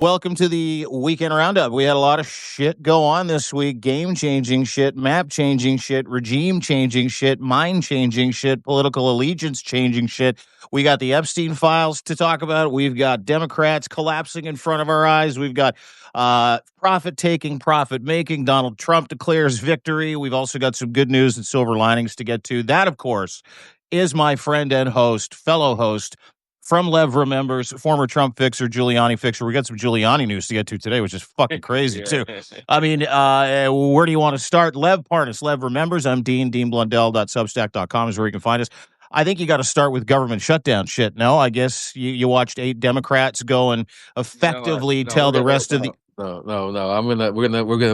Welcome to the weekend roundup. We had a lot of shit go on this week. Game-changing shit, map-changing shit, regime-changing shit, mind-changing shit, political allegiance-changing shit. We got the Epstein files to talk about. We've got Democrats collapsing in front of our eyes. We've got profit-taking, profit-making. Donald Trump declares victory. We've also got some good news and silver linings to get to. That, of course, is my friend and host, fellow host, from Lev Remembers, former Trump fixer, Giuliani fixer. We got some Giuliani news to get to today, which is fucking crazy, too. I mean, where do you want to start? Lev Parnas, Lev Remembers. I'm Dean Blundell.substack.com is where you can find us. I think you got to start with government shutdown shit. No, I guess you watched 8 Democrats go and effectively tell the rest of the... No.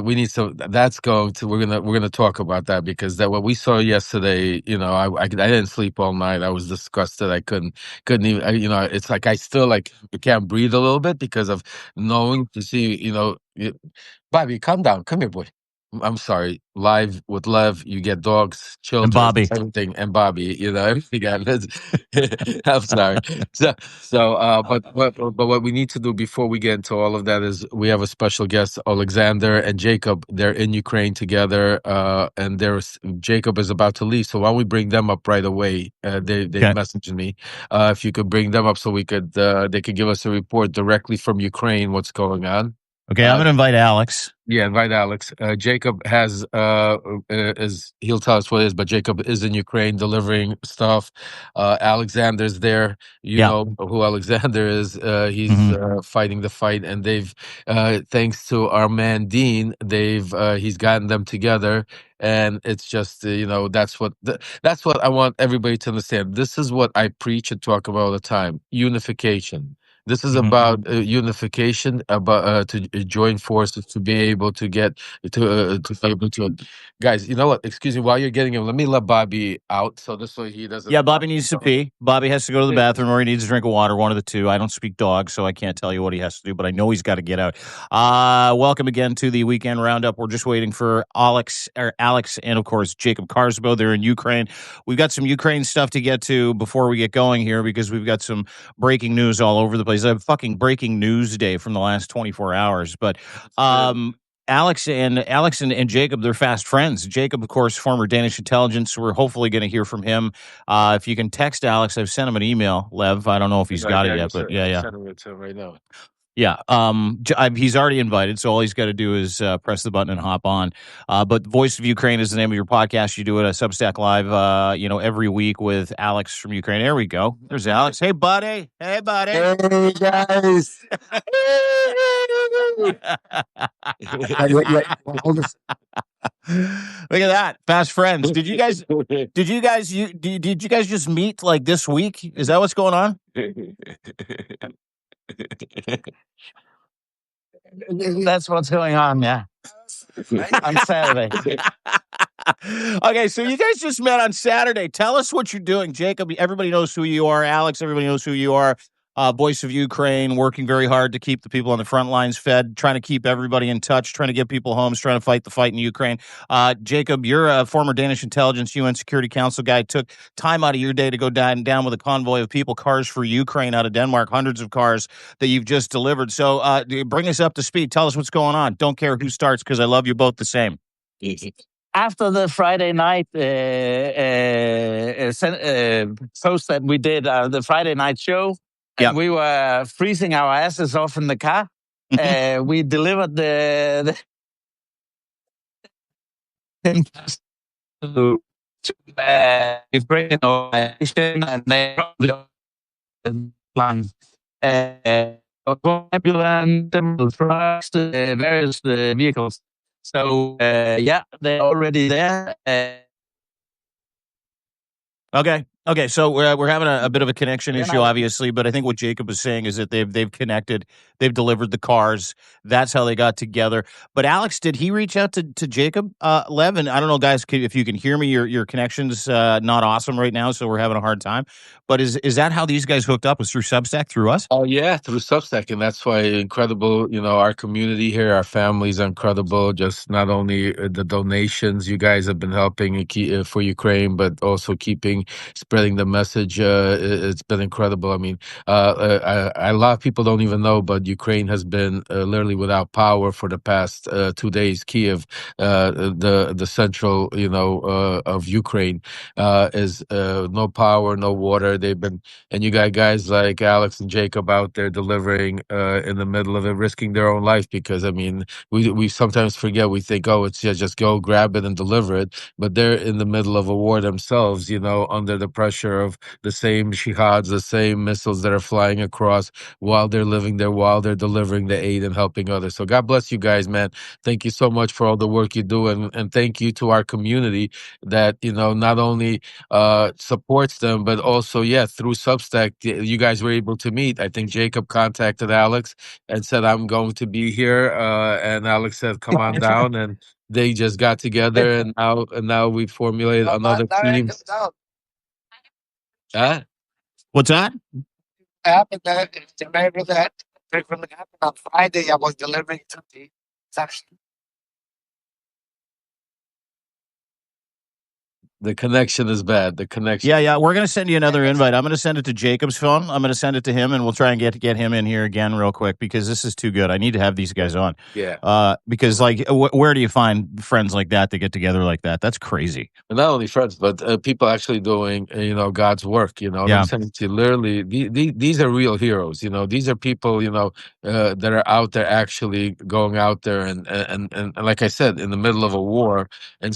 We need some. We're gonna talk about that because that what we saw yesterday. I didn't sleep all night. I was disgusted. I couldn't even. It's like I still I can't breathe a little bit because of knowing to see. Bobby, calm down. Come here, boy. I'm sorry. Live with Lev, you get dogs, children, And Bobby. everything, and Bobby. Everything. I'm sorry. But what we need to do before we get into all of that is we have a special guest, Oleksandr and Jacob. They're in Ukraine together, and Jacob is about to leave. So why don't we bring them up right away? They messaged me if you could bring them up so we could they could give us a report directly from Ukraine what's going on. Okay, I'm going to invite Alex. Yeah, invite Alex. Jacob he'll tell us what it is, but Jacob is in Ukraine delivering stuff. Alexander's there. You know who Oleksandr is. He's fighting the fight, and they've, thanks to our man Dean, he's gotten them together. And it's just, that's what I want everybody to understand. This is what I preach and talk about all the time: unification. This is about unification, about to join forces to be able to get to be able to. Guys, you know what? Excuse me. While you're getting him, let me let Bobby out so this way he doesn't. Yeah, Bobby needs to pee. Bobby has to go to the bathroom or he needs a drink of water, one of the two. I don't speak dog, so I can't tell you what he has to do, but I know he's got to get out. Welcome again to the weekend roundup. We're just waiting for Alex, and, of course, Jacob Karsbo. They're in Ukraine. We've got some Ukraine stuff to get to before we get going here because we've got some breaking news all over the place. I have fucking breaking news day from the last 24 hours, but Alex and Jacob, they're fast friends. Jacob, of course, former Danish intelligence. We're hopefully going to hear from him. If you can text Alex, I've sent him an email, Lev. I don't know if he's got it yet, but yeah. Sending it to him right now. Yeah, he's already invited, so all he's got to do is press the button and hop on. But Voice of Ukraine is the name of your podcast. You do it at Substack Live, every week with Alex from Ukraine. There we go. There's Alex. Hey, buddy. Hey, guys. Look at that, fast friends. Did you guys just meet like this week? Is that what's going on? That's what's going on, yeah. On Saturday. Okay, so you guys just met on Saturday. Tell us what you're doing, Jacob. Everybody knows who you are. Alex, everybody knows who you are. Voice of Ukraine, working very hard to keep the people on the front lines fed, trying to keep everybody in touch, trying to get people homes, trying to fight the fight in Ukraine. Jacob, you're a former Danish intelligence UN Security Council guy. Took time out of your day to go down with a convoy of people, cars for Ukraine out of Denmark, hundreds of cars that you've just delivered. So bring us up to speed. Tell us what's going on. Don't care who starts because I love you both the same. After the Friday night post that we did, the Friday night show, and we were freezing our asses off in the car. We delivered the to Ukraine and they plan ambulance, trucks, various vehicles. So they're already there. Okay. So we're having a bit of a connection issue, obviously, but I think what Jacob was saying is that they've connected, they've delivered the cars. That's how they got together. But Alex, did he reach out to Jacob, Lev? And I don't know, guys, if you can hear me, your connection's not awesome right now, so we're having a hard time. But is that how these guys hooked up? Was through Substack, through us? Oh yeah, through Substack, and that's why incredible. Our community here, our families are incredible. Just not only the donations you guys have been helping for Ukraine, but also keeping spreading the message. It's been incredible. I mean, a lot of people don't even know, but Ukraine has been literally without power for the past 2 days. Kiev, the central, of Ukraine, is no power, no water. They've been, and you got guys like Alex and Jacob out there delivering in the middle of it, risking their own life, because I mean, we sometimes forget. We think, oh, it's just go grab it and deliver it, but they're in the middle of a war themselves, under the pressure of the same jihads, the same missiles that are flying across while they're living there, while they're delivering the aid and helping others. So God bless you guys, man. Thank you so much for all the work you do, and thank you to our community that not only supports them, but also, yeah, through Substack, you guys were able to meet. I think Jacob contacted Alex and said, I'm going to be here, and Alex said, come on down, and they just got together, and now we formulated another team. Huh? What's that? Happened that remember that happened on Friday. I was delivering to the section. The connection is bad. The connection. Yeah. We're gonna send you another invite. I'm gonna send it to Jacob's phone. I'm gonna send it to him, and we'll try and get him in here again real quick, because this is too good. I need to have these guys on. Yeah. Because like, where do you find friends like that get together like that? That's crazy. And not only friends, but people actually doing God's work. You know what I'm saying? To literally, these are real heroes. These are people that are out there actually going out there and like I said, in the middle of a war, and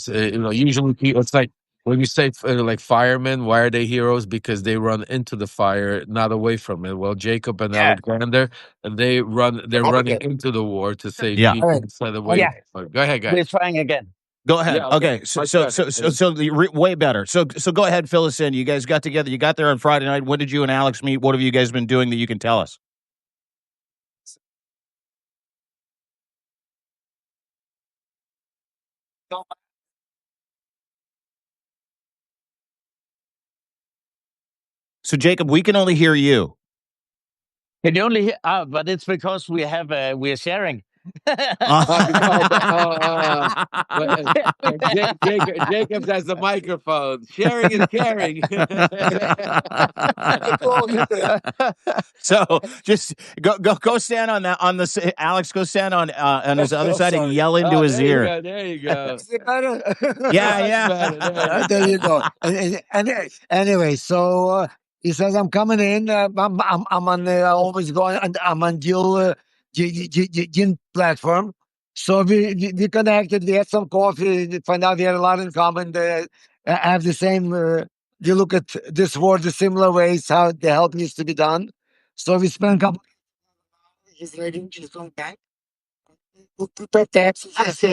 usually people, it's like, when you say like firemen, why are they heroes? Because they run into the fire, not away from it. Well, Jacob and Alexander, and they're running into the war to save people instead of away. Go ahead, guys. We're trying again. Go ahead. Yeah, okay. So way better. So go ahead, fill us in. You guys got together. You got there on Friday night. When did you and Alex meet? What have you guys been doing that you can tell us? So Jacob, we can only hear you. Can you only hear? But it's because we're sharing. Jacob has the microphone. Sharing is caring. So just go stand on that, Alex. Go stand on his other side and yell into his ear. There you go. Is it better? Yeah. There you go. And anyway, so he says, I'm coming in. I'm on always going. I'm on dual platform. So we connected. We had some coffee. Find out we had a lot in common. Have the same. We look at this war the similar ways how the help needs to be done. So we spent a couple. He's ready. She's going back. We'll prepare taxes. Yes.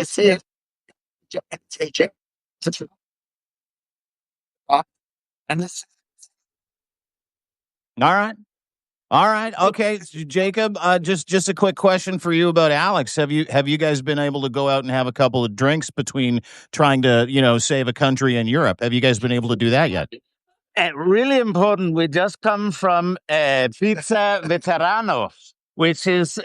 And this. All right. Okay, Jacob. Just a quick question for you about Alex. Have you guys been able to go out and have a couple of drinks between trying to save a country in Europe? Have you guys been able to do that yet? Really important. We just come from Pizza Veterano, which is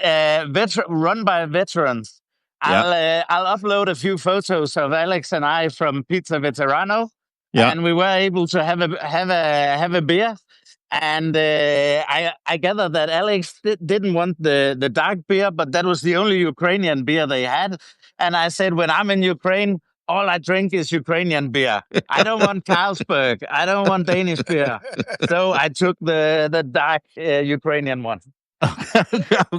run by veterans. I'll upload a few photos of Alex and I from Pizza Veterano, and we were able to have a beer. And I gather that Alex didn't want the dark beer, but that was the only Ukrainian beer they had. And I said, when I'm in Ukraine, all I drink is Ukrainian beer. I don't want Carlsberg. I don't want Danish beer. So I took the dark Ukrainian one.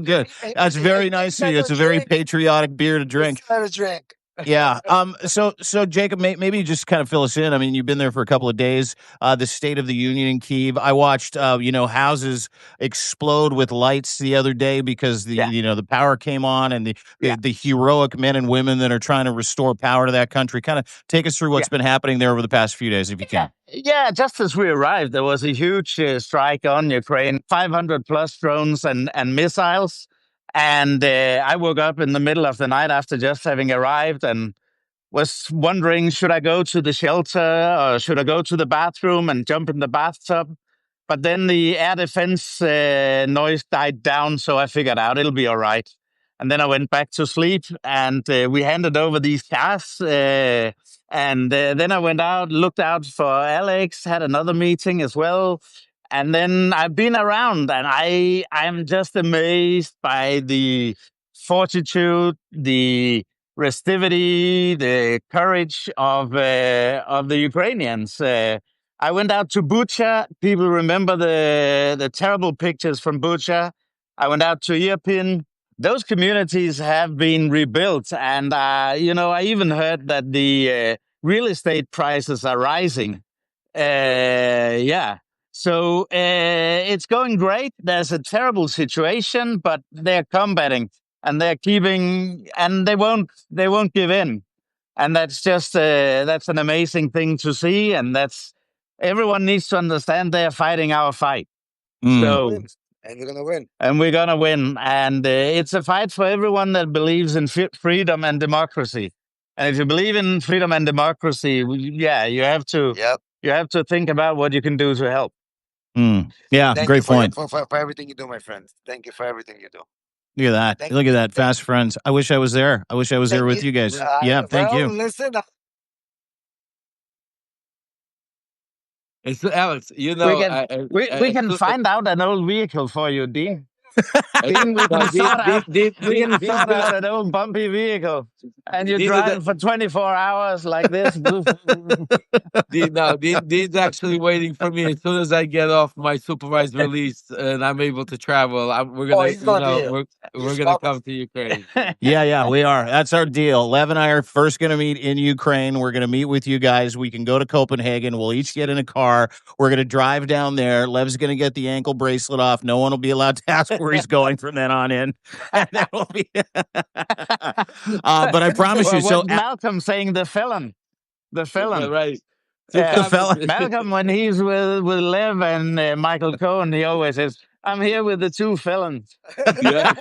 Good. That's very nice of you. It's a very patriotic beer to drink. It's not a drink. Yeah. So Jacob, maybe just kind of fill us in. I mean, you've been there for a couple of days. The State of the Union in Kyiv. I watched, houses explode with lights the other day because the power came on, and the heroic men and women that are trying to restore power to that country. Kind of take us through what's been happening there over the past few days, if you can. Yeah, just as we arrived, there was a huge strike on Ukraine. 500 plus drones and missiles. And I woke up in the middle of the night after just having arrived and was wondering, should I go to the shelter or should I go to the bathroom and jump in the bathtub? But then the air defense noise died down, so I figured out it'll be all right. And then I went back to sleep, and we handed over these cars. And then I went out, looked out for Alex, had another meeting as well. And then I've been around, and I'm just amazed by the fortitude, the restivity, the courage of the Ukrainians. I went out to Bucha. People remember the terrible pictures from Bucha. I went out to Irpin. Those communities have been rebuilt, and I even heard that the real estate prices are rising. Yeah. So it's going great. There's a terrible situation, but they're combating, and they're keeping, and they won't give in. And that's just that's an amazing thing to see, and that's everyone needs to understand they're fighting our fight. So and we're gonna win. And we're gonna win. And it's a fight for everyone that believes in freedom and democracy. And if you believe in freedom and democracy, you have to you have to think about what you can do to help. Yeah, Thank great you point. for everything you do, my friend. Thank you for everything you do. Look at that. Look at that. Fast friends. I wish I was there. I wish I was there with you guys. Yeah, thank you. Listen, It's Alex. You know, we can find out an old vehicle for you, Dean. Dean, we can sort out an old bumpy vehicle, and you drive for 24 hours like this. Dean's actually waiting for me. As soon as I get off my supervised release and I'm able to travel, we're gonna come to Ukraine. Yeah, we are. That's our deal. Lev and I are first going to meet in Ukraine. We're going to meet with you guys. We can go to Copenhagen. We'll each get in a car. We're going to drive down there. Lev's going to get the ankle bracelet off. No one will be allowed to ask where he's going from then on in. And that will be. But I promise you. So Malcolm saying the felon, right? The felon. Malcolm, when he's with Lev and Michael Cohen, he always says, "I'm here with the two felons." Yeah.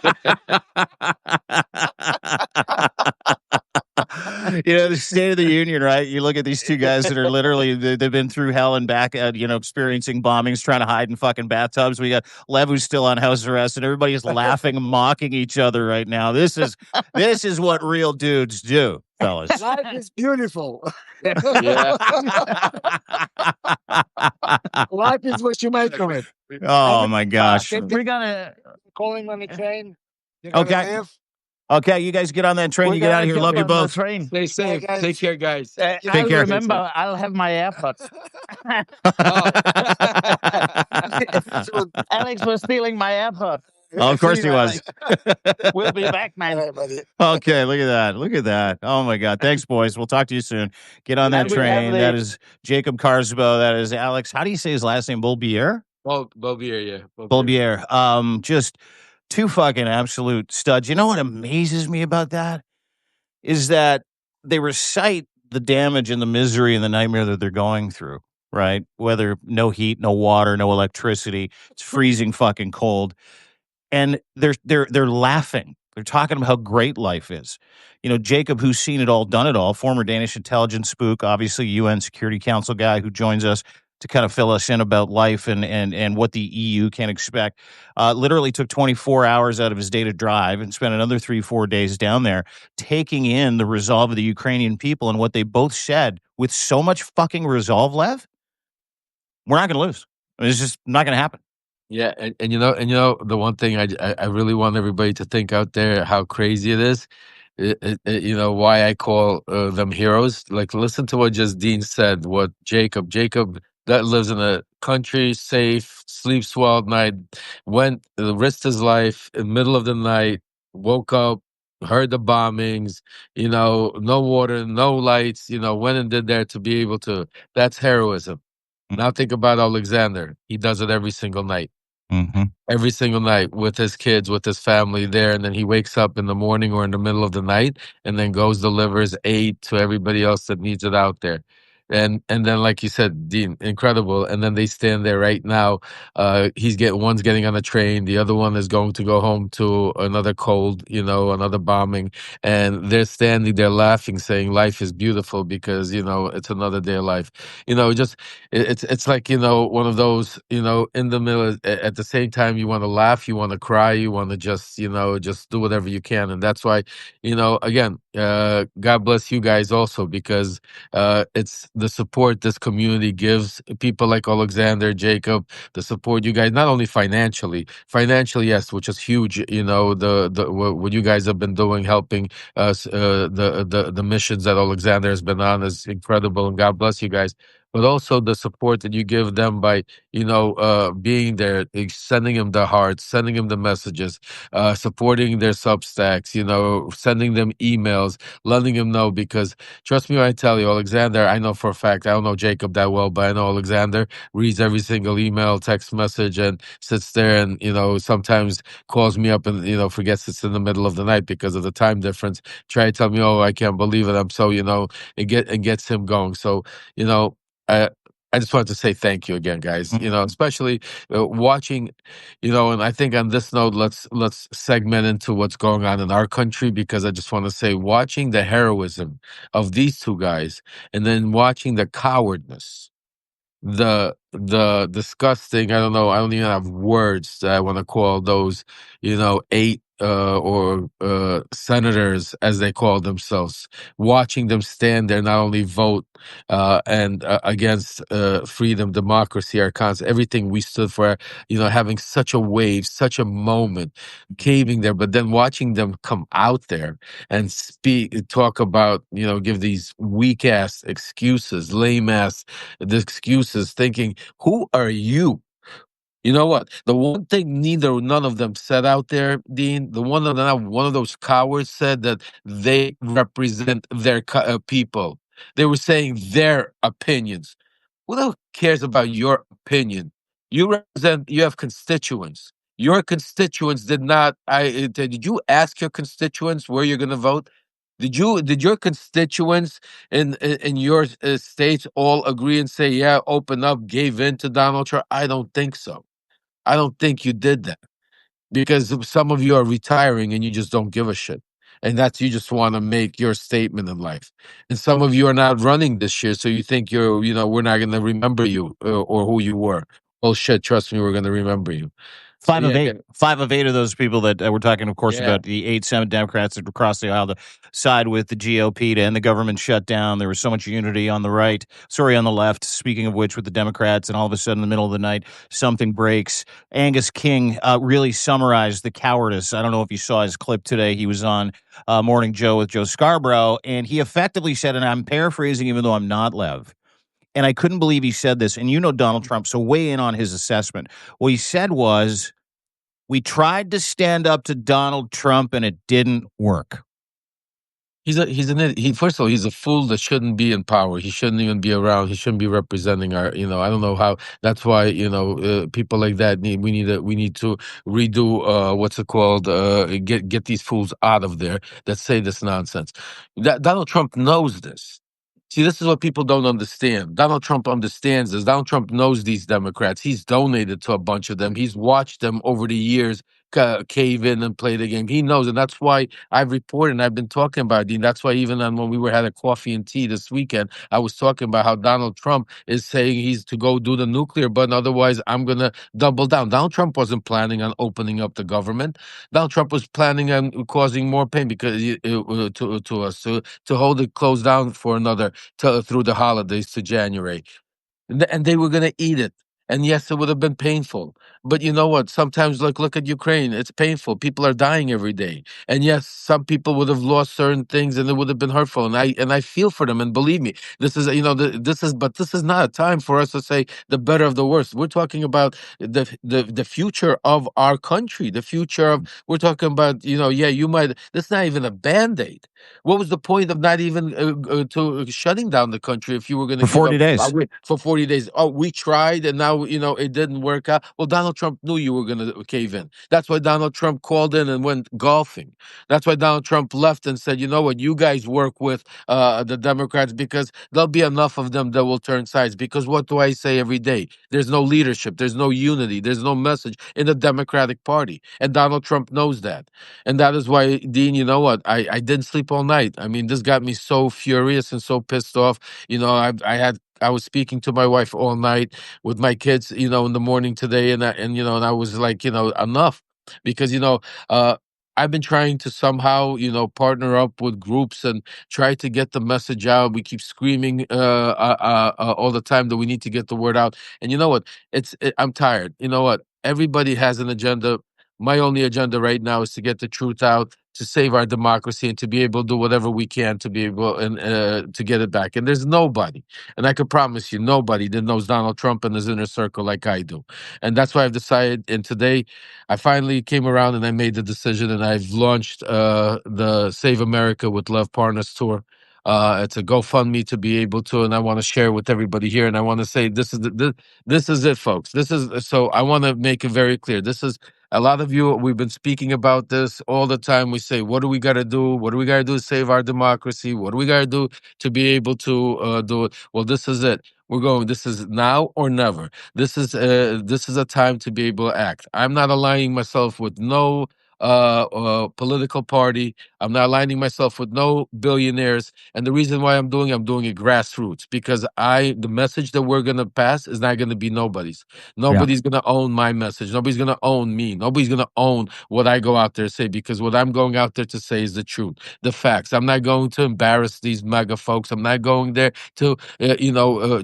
The State of the Union, right? You look at these two guys that are literally, they've been through hell and back, experiencing bombings, trying to hide in fucking bathtubs. We got Lev, who's still on house arrest, and everybody is laughing, mocking each other right now. This is what real dudes do, fellas. Life is beautiful. Yeah. Life is what you make of it. Oh my gosh. We're gonna calling on the train. Okay. Okay, you guys get on that train. You get out of here. Love you both. Train. Stay safe. Guys. Take care, guys. Take care. Remember, I'll have my AirPods. Alex was stealing my AirPods. Oh, of course he was. We'll be back, man. Okay, look at that. Look at that. Oh my God. Thanks, boys. We'll talk to you soon. Get on that train. That is Jacob Carsbo. That is Alex. How do you say his last name? Bolbirer? Bolbirer, yeah. Bolbirer. Just two fucking absolute studs. You know what amazes me about that is that they recite the damage and the misery and the nightmare that they're going through, right? Whether no heat, no water, no electricity, it's freezing fucking cold. And they're laughing. They're talking about how great life is. Jacob, who's seen it all, done it all, former Danish intelligence spook, obviously UN Security Council guy who joins us to kind of fill us in about life and what the EU can expect. Literally took 24 hours out of his day to drive and spent another 3-4 days down there taking in the resolve of the Ukrainian people and what they both said with so much fucking resolve, Lev. We're not going to lose. It's just not going to happen. Yeah, and you know the one thing I really want everybody to think out there how crazy it is. Why I call them heroes. Like, listen to what just Dean said. What Jacob that lives in a country, safe, sleeps well at night, risked his life in the middle of the night, woke up, heard the bombings, no water, no lights, went and did that to be able to. That's heroism. Now think about Oleksandr. He does it every single night. Mm-hmm. Every single night with his kids, with his family there. And then he wakes up in the morning or in the middle of the night and then goes delivers aid to everybody else that needs it out there. and then like you said, Dean, incredible. And then they stand there right now. One's getting on a train, the other one is going to go home to another cold, another bombing, and they're standing there laughing, saying life is beautiful because it's another day of life. Just it's like one of those in the middle. At the same time, you want to laugh, you want to cry, you want to just do whatever you can, and that's why again, God bless you guys also, because it's the support this community gives people like Oleksandr, Jacob, the support you guys, not only financially, yes, which is huge. What you guys have been doing, helping us, the missions that Oleksandr has been on is incredible, and God bless you guys. But also the support that you give them by being there, sending them the hearts, sending them the messages, supporting their Substacks, sending them emails, letting them know, because trust me when I tell you, Oleksandr, I know for a fact, I don't know Jacob that well, but I know Oleksandr reads every single email, text message, and sits there and, sometimes calls me up and, forgets it's in the middle of the night because of the time difference. Try to tell me, oh, I can't believe it. I'm so, it gets him going. So, I, I just wanted to say thank you again, guys. Especially watching, and I think on this note, let's segment into what's going on in our country, because I just want to say, watching the heroism of these two guys, and then watching the cowardness, the disgusting, I don't even have words that I want to call those, 8 or senators, as they call themselves, watching them stand there, not only vote and against freedom, democracy, our cons, everything we stood for, having such a wave, such a moment, caving there, but then watching them come out there and talk about, give these weak ass excuses, lame ass the excuses, thinking, who are you? You know what? The one thing none of them said out there, Dean, one of those cowards said that they represent their people. They were saying their opinions. Who the hell cares about your opinion? You have constituents. Your constituents did you ask your constituents where you're going to vote? Did your constituents in your states all agree and say, yeah, open up, gave in to Donald Trump? I don't think so. I don't think you did that, because some of you are retiring and you just don't give a shit. And you just want to make your statement in life. And some of you are not running this year, so you think we're not going to remember you or who you were. Oh shit, trust me, we're going to remember you. Five of eight of those people that we're talking, of course, about the 8 Senate Democrats that crossed the aisle to side with the GOP to end the government shutdown. There was so much unity on the on the left. Speaking of which, with the Democrats, and all of a sudden, in the middle of the night, something breaks. Angus King really summarized the cowardice. I don't know if you saw his clip today. He was on Morning Joe with Joe Scarborough, and he effectively said, and I'm paraphrasing, even though I'm not, Lev. And I couldn't believe he said this. And Donald Trump, so weigh in on his assessment. What he said was, we tried to stand up to Donald Trump and it didn't work. First of all, he's a fool that shouldn't be in power. He shouldn't even be around. He shouldn't be representing our, I don't know how. That's why, people like that we need to redo, what's it called? Get these fools out of there that say this nonsense. Donald Trump knows this. See, this is what people don't understand. Donald Trump understands this. Donald Trump knows these Democrats. He's donated to a bunch of them. He's watched them over the years cave in and play the game. He knows, and that's why I've reported and I've been talking about it. That's why even when we had a coffee and tea this weekend, I was talking about how Donald Trump is saying he's to go do the nuclear button. Otherwise, I'm going to double down. Donald Trump wasn't planning on opening up the government. Donald Trump was planning on causing more pain because to us to hold it closed down for another through the holidays to January. And they were going to eat it. And yes, it would have been painful. But you know what? Sometimes, look at Ukraine. It's painful. People are dying every day. And yes, some people would have lost certain things, and it would have been hurtful. And I feel for them. And believe me, this is this is not a time for us to say the better of the worst. We're talking about the future of our country. The future of we're talking about. Yeah, you might. This is not even a Band-Aid. What was the point of not even to shutting down the country if you were going to For 40 days? For 40 days? Oh, we tried, and now it didn't work out. Well, Donald Trump knew you were going to cave in. That's why Donald Trump called in and went golfing. That's why Donald Trump left and said, you know what, you guys work with the Democrats, because there'll be enough of them that will turn sides. Because what do I say every day? There's no leadership, there's no unity, there's no message in the Democratic Party, and Donald Trump knows that. And that is why, Dean, you know what? I didn't sleep all night. I mean, this got me so furious and so pissed off. I was speaking to my wife all night with my kids, in the morning today, and I was like, enough, because I've been trying to somehow, partner up with groups and try to get the message out. We keep screaming all the time that we need to get the word out. And you know what? I'm tired. You know what? Everybody has an agenda. My only agenda right now is to get the truth out, to save our democracy, and to be able to do whatever we can to be able and to get it back. And there's nobody, and I could promise you, nobody that knows Donald Trump and his inner circle like I do. And that's why I've decided. And today, I finally came around and I made the decision, and I've launched the Save America with Love Partners tour. It's a GoFundMe to be able to, and I want to share with everybody here. And I want to say this is it, folks. This is so. I want to make it very clear. This is a lot of you. We've been speaking about this all the time. We say, what do we got to do? What do we got to do to save our democracy? What do we got to do to be able to do it? Well, this is it. We're going. This is now or never. This is a time to be able to act. I'm not aligning myself with no political party. I'm not aligning myself with no billionaires. And the reason why I'm doing it grassroots, because the message that we're gonna pass is not gonna be nobody's. Nobody's gonna own my message. Nobody's gonna own me. Nobody's gonna own what I go out there to say, because what I'm going out there to say is the truth, the facts. I'm not going to embarrass these mega folks. I'm not going there to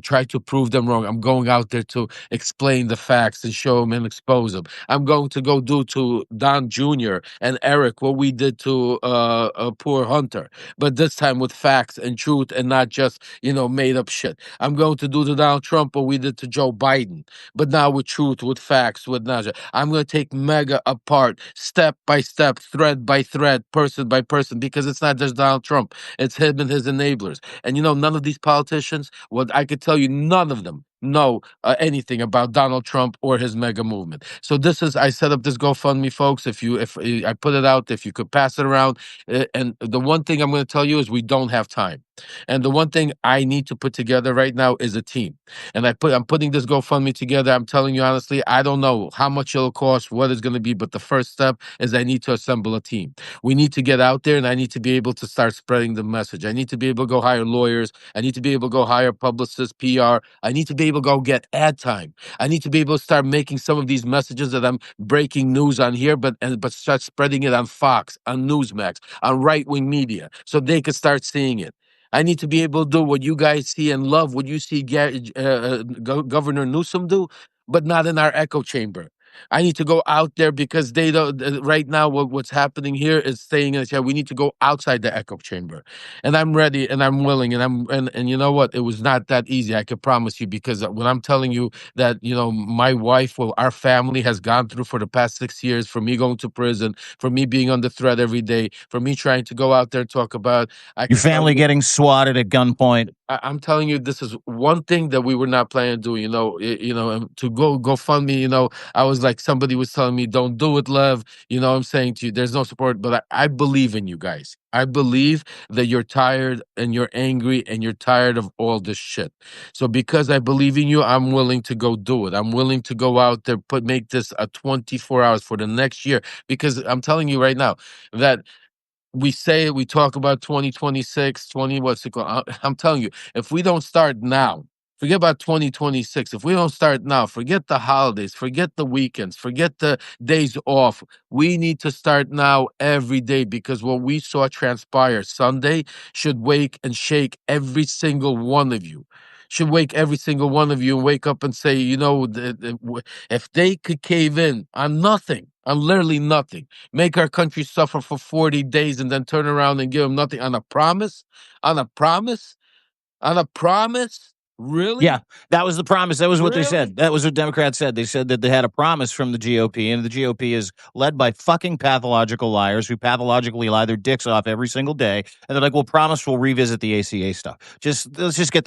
try to prove them wrong. I'm going out there to explain the facts and show them and expose them. I'm going to go do to Don Jr. and Eric what we did to poor Hunter, but this time with facts and truth, and not just made up shit. I'm going to do to Donald Trump what we did to Joe Biden, but now with truth, with facts, with knowledge. I'm going to take mega apart, step by step, thread by thread, person by person, because it's not just Donald Trump, it's him and his enablers. And none of these politicians, what I could tell you, none of them know anything about Donald Trump or his mega movement. So I set up this GoFundMe, folks. If I put it out, if you could pass it around. And the one thing I'm going to tell you is we don't have time. And the one thing I need to put together right now is a team. And I'm putting this GoFundMe together. I'm telling you honestly, I don't know how much it'll cost, what it's going to be, but the first step is I need to assemble a team. We need to get out there, and I need to be able to start spreading the message. I need to be able to go hire lawyers. I need to be able to go hire publicists, PR. I need to be able to go get ad time. I need to be able to start making some of these messages that I'm breaking news on here, but start spreading it on Fox, on Newsmax, on right-wing media, so they could start seeing it. I need to be able to do what you guys see and love, what you see Governor Newsom do, but not in our echo chamber. I need to go out there, because they don't. Right now, what's happening here is staying in the chair. We need to go outside the echo chamber, and I'm ready and I'm willing, and you know what? It was not that easy. I can promise you, because when I'm telling you that my wife, well, our family has gone through for the past 6 years, for me going to prison, for me being under threat every day, for me trying to go out there and talk about. Your family getting swatted at gunpoint. I'm telling you, this is one thing that we were not planning to do. And to go fund me. I was like, somebody was telling me, "Don't do it, Lev." I'm saying to you, there's no support, but I believe in you guys. I believe that you're tired and you're angry and you're tired of all this shit. So because I believe in you, I'm willing to go do it. I'm willing to go out there, make this a 24 hours for the next year, because I'm telling you right now that we talk about 2026, 20, what's it called? I'm telling you, if we don't start now, forget about 2026. If we don't start now, forget the holidays, forget the weekends, forget the days off. We need to start now every day, because what we saw transpire Sunday should wake and shake every single one of you. Should wake every single one of you and wake up and say, if they could cave in on literally nothing, make our country suffer for 40 days and then turn around and give them nothing on a promise, on a promise, on a promise. Really? Yeah, that was the promise. That was what they Really? said. That was what Democrats said. They said that they had a promise from the GOP, and the GOP is led by fucking pathological liars who pathologically lie their dicks off every single day. And they're like, "We'll promise we'll revisit the ACA stuff. Let's just get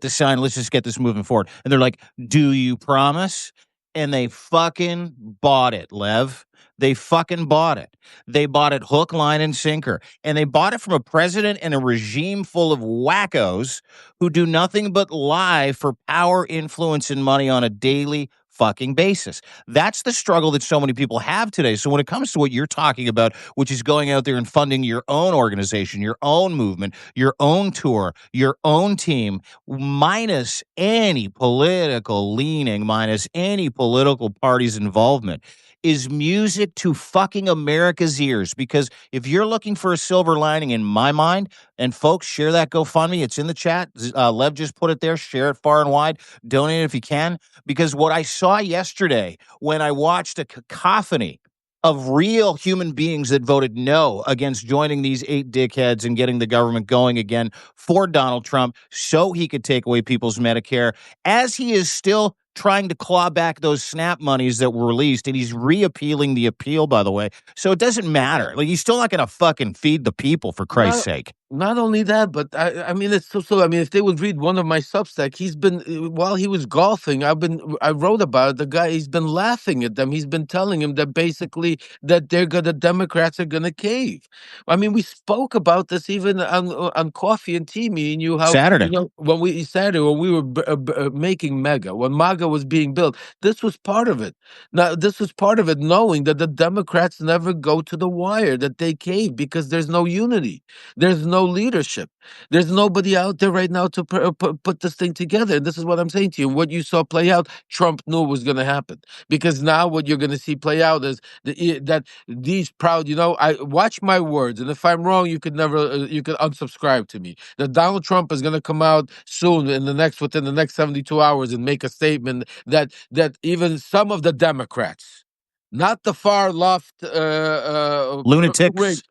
this signed. Let's just get this moving forward." And they're like, "Do you promise?" And they fucking bought it, Lev. They fucking bought it. They bought it hook, line, and sinker. And they bought it from a president and a regime full of wackos who do nothing but lie for power, influence, and money on a daily fucking basis. That's the struggle that so many people have today. So when it comes to what you're talking about, which is going out there and funding your own organization, your own movement, your own tour, your own team, minus any political leaning, minus any political party's involvement, is music to fucking America's ears. Because if you're looking for a silver lining, in my mind, and folks, share that GoFundMe. It's in the chat. Lev just put it there. Share it far and wide. Donate it if you can. Because what I saw yesterday when I watched a cacophony of real human beings that voted no against joining these 8 dickheads and getting the government going again for Donald Trump so he could take away people's Medicare, as he is still trying to claw back those SNAP monies that were released, and he's reappealing the appeal, by the way. So it doesn't matter. Like, he's still not going to fucking feed the people, for Christ's sake. Not only that, but I mean, it's so. I mean, if they would read one of my Substack, he's been while he was golfing. I wrote about it. The guy, he's been laughing at them. He's been telling him that basically that the Democrats are gonna cave. I mean, we spoke about this even on Coffee and Tea, me and you. How Saturday. when we were making Mega, when MAGA was being built, this was part of it. Now, this was part of it, knowing that the Democrats never go to the wire, that they cave because there's no unity. There's no leadership. There's nobody out there right now to put this thing together. And this is what I'm saying to you. What you saw play out, Trump knew was going to happen. Because now what you're going to see play out is that these proud, I watch my words. And if I'm wrong, you could unsubscribe to me. That Donald Trump is going to come out soon within the next 72 hours and make a statement that even some of the Democrats, not the far left Lunatics.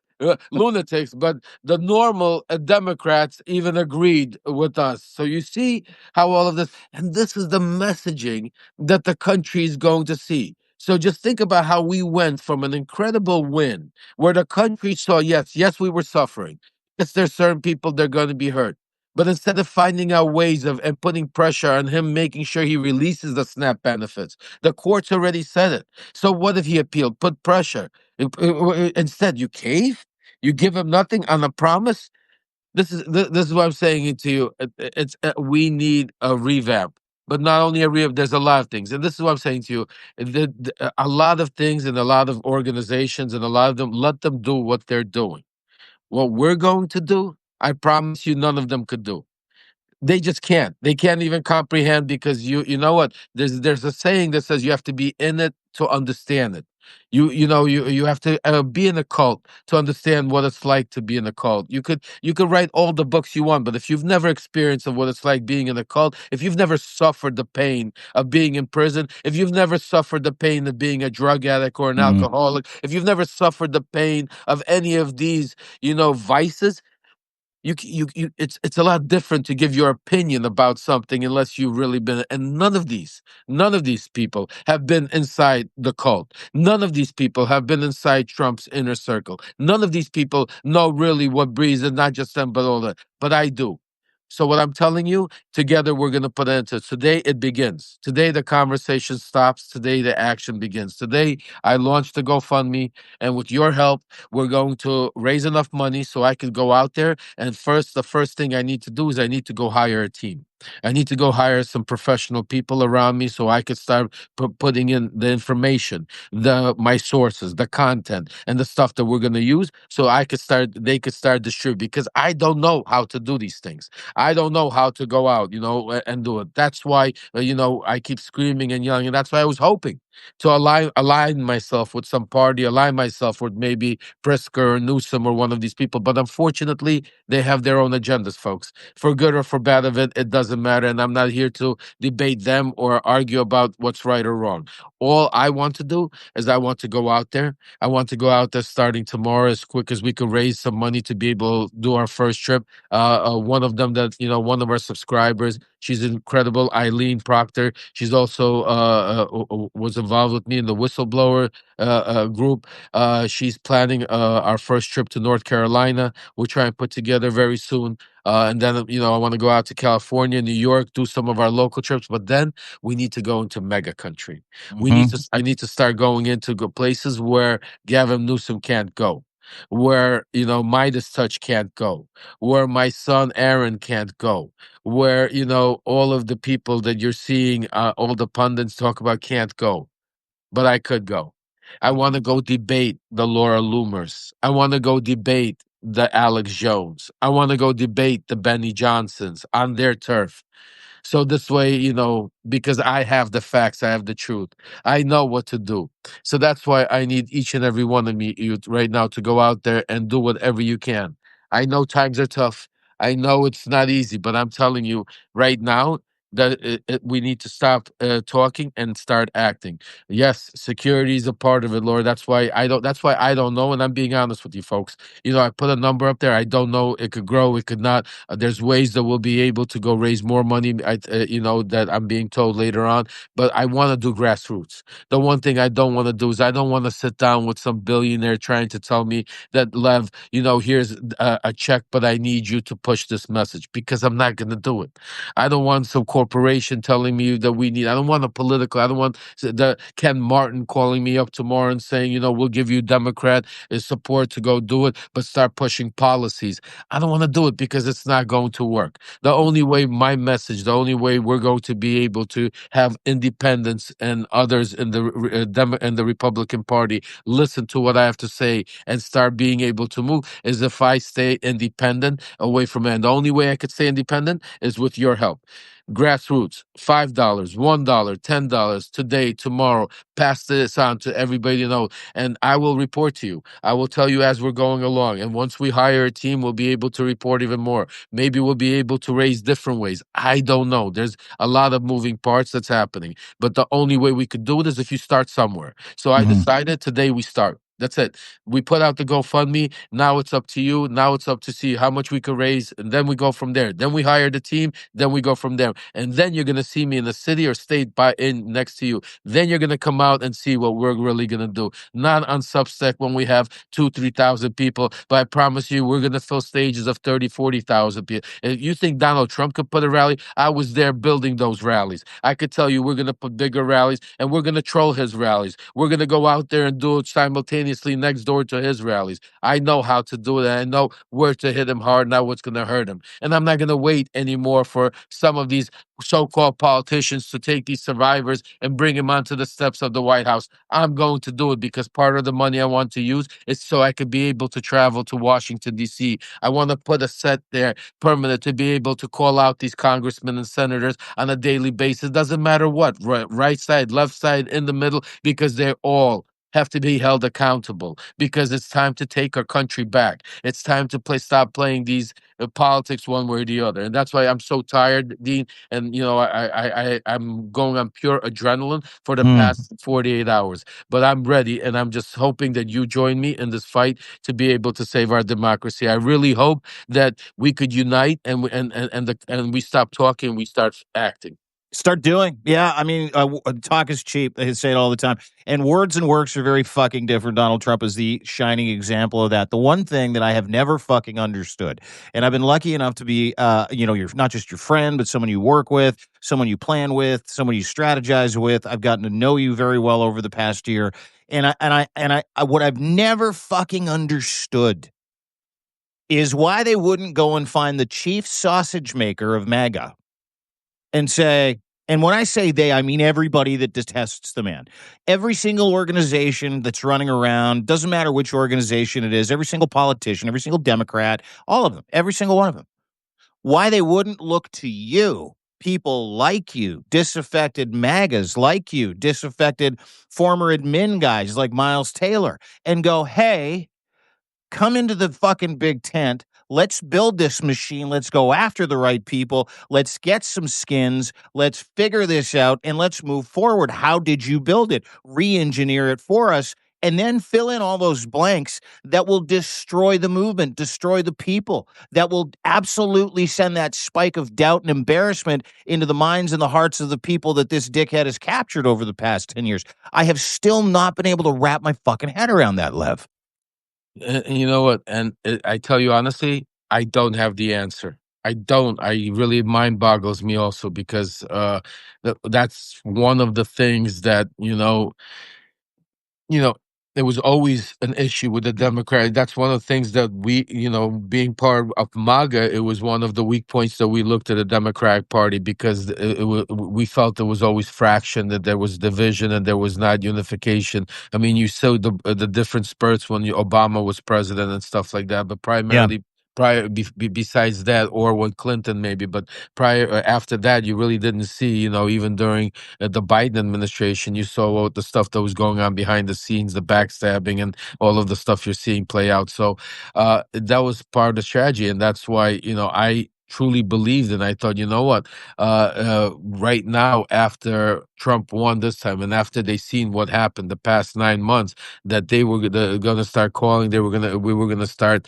Lunatics, but the normal Democrats even agreed with us. So you see how all of this, and this is the messaging that the country is going to see. So just think about how we went from an incredible win where the country saw, yes, we were suffering. Yes, there's certain people that are going to be hurt. But instead of finding out ways of and putting pressure on him, making sure he releases the SNAP benefits, the courts already said it. So what if he appealed? Put pressure. Instead, you cave? You give him nothing on a promise? This is what I'm saying to you. We need a revamp. But not only a revamp, there's a lot of things. And this is what I'm saying to you. A lot of things and a lot of organizations and a lot of them, let them do what they're doing. What we're going to do, I promise you, none of them could do. They just can't. They can't even comprehend because you know what? There's a saying that says you have to be in it to understand it. You have to be in a cult to understand what it's like to be in a cult. You could write all the books you want, but if you've never experienced what it's like being in a cult, if you've never suffered the pain of being in prison, if you've never suffered the pain of being a drug addict or an alcoholic, if you've never suffered the pain of any of these, vices, it's a lot different to give your opinion about something unless you've really been, and none of these people have been inside the cult. None of these people have been inside Trump's inner circle. None of these people know really what breeds, and not just them, but all that. But I do. So what I'm telling you, together we're going to put an end to it. Today it begins. Today the conversation stops. Today the action begins. Today I launched the GoFundMe, and with your help, we're going to raise enough money so I could go out there. And the first thing I need to do is I need to go hire a team. I need to go hire some professional people around me so I could start putting in the information, my sources, the content, and the stuff that we're going to use, so they could start distributing, because I don't know how to do these things. I don't know how to go out, and do it. That's why, I keep screaming and yelling, and that's why I was hoping to align myself with some party, align myself with maybe Pritzker or Newsom or one of these people. But unfortunately, they have their own agendas, folks. For good or for bad of it, it doesn't matter. And I'm not here to debate them or argue about what's right or wrong. All I want to do is I want to go out there. I want to go out there starting tomorrow as quick as we can raise some money to be able to do our first trip. One of them that, one of our subscribers, she's incredible, Eileen Proctor. She's also was involved with me in the whistleblower group. She's planning our first trip to North Carolina. We'll try and put together very soon. And then, I want to go out to California, New York, do some of our local trips. But then we need to go into mega country. I need to start going into places where Gavin Newsom can't go, where, Midas Touch can't go, where my son Aaron can't go, where, all of the people that you're seeing, all the pundits talk about can't go, but I could go. I want to go debate the Laura Loomers. I want to go debate the Alex Jones. I want to go debate the Benny Johnsons on their turf. So this way, because I have the facts, I have the truth. I know what to do. So that's why I need each and every one of you right now to go out there and do whatever you can. I know times are tough. I know it's not easy, but I'm telling you right now that we need to stop talking and start acting. Yes, security is a part of it, Lord. That's why I don't. That's why I don't know, and I'm being honest with you, folks. I put a number up there. I don't know. It could grow. It could not. There's ways that we'll be able to go raise more money. That I'm being told later on. But I want to do grassroots. The one thing I don't want to do is I don't want to sit down with some billionaire trying to tell me that, Lev, here's a check, but I need you to push this message, because I'm not going to do it. I don't want some corporation telling me that we need. I don't want a political. I don't want the Ken Martin calling me up tomorrow and saying, we'll give you Democrat support to go do it, but start pushing policies. I don't want to do it because it's not going to work. The only way the only way we're going to be able to have independents and others in the Republican Party listen to what I have to say and start being able to move is if I stay independent away from it. And the only way I could stay independent is with your help. Grassroots, $5, $1, $10, today, tomorrow. Pass this on to everybody and I will report to you. I will tell you as we're going along. And once we hire a team, we'll be able to report even more. Maybe we'll be able to raise different ways. I don't know. There's a lot of moving parts that's happening. But the only way we could do it is if you start somewhere. So I decided today we start. That's it. We put out the GoFundMe. Now it's up to you. Now it's up to see how much we could raise. And then we go from there. Then we hire the team. Then we go from there. And then you're going to see me in the city or state next to you. Then you're going to come out and see what we're really going to do. Not on Substack when we have 2,000-3,000 people. But I promise you, we're going to fill stages of 30,000-40,000 people. If you think Donald Trump could put a rally, I was there building those rallies. I could tell you we're going to put bigger rallies and we're going to troll his rallies. We're going to go out there and do it simultaneously next door to his rallies. I know how to do it. And I know where to hit him hard, not what's going to hurt him. And I'm not going to wait anymore for some of these so-called politicians to take these survivors and bring them onto the steps of the White House. I'm going to do it because part of the money I want to use is so I could be able to travel to Washington, D.C. I want to put a set there permanent to be able to call out these congressmen and senators on a daily basis. Doesn't matter what, right side, left side, in the middle, because they're all have to be held accountable, because it's time to take our country back. It's time to stop playing these politics one way or the other. And that's why I'm so tired, Dean. And I'm going on pure adrenaline for the past 48 hours. But I'm ready, and I'm just hoping that you join me in this fight to be able to save our democracy. I really hope that we could unite and we stop talking, we start acting. Start doing. Yeah, I mean, talk is cheap. They say it all the time. And words and works are very fucking different. Donald Trump is the shining example of that. The one thing that I have never fucking understood, and I've been lucky enough to be, you're not just your friend, but someone you work with, someone you plan with, someone you strategize with. I've gotten to know you very well over the past year. And I what I've never fucking understood is why they wouldn't go and find the chief sausage maker of MAGA and say, and when I say they, I mean everybody that detests the man. Every single organization that's running around, doesn't matter which organization it is, every single politician, every single Democrat, all of them, every single one of them. Why they wouldn't look to you, people like you, disaffected MAGAs like you, disaffected former admin guys like Miles Taylor, and go, hey, come into the fucking big tent. Let's build this machine. Let's go after the right people. Let's get some skins. Let's figure this out and let's move forward. How did you build it? Re-engineer it for us and then fill in all those blanks that will destroy the movement, destroy the people, that will absolutely send that spike of doubt and embarrassment into the minds and the hearts of the people that this dickhead has captured over the past 10 years. I have still not been able to wrap my fucking head around that, Lev. And you know what? And I tell you honestly, I don't have the answer. I don't. I really mind boggles me also because that's one of the things that you know, there was always an issue with the Democrat. That's one of the things that we, being part of MAGA, it was one of the weak points that we looked at the Democratic Party because we felt there was always fraction, that there was division, and there was not unification. I mean, you saw the different spurts when Obama was president and stuff like that, but primarily. Besides that, or when Clinton maybe, but after that, you really didn't see, even during the Biden administration, you saw all the stuff that was going on behind the scenes, the backstabbing, and all of the stuff you're seeing play out. So that was part of the strategy, and that's why I truly believed, and I thought, you know what, right now after Trump won this time, and after they seen what happened the past 9 months, that they were going to start calling, we were going to start,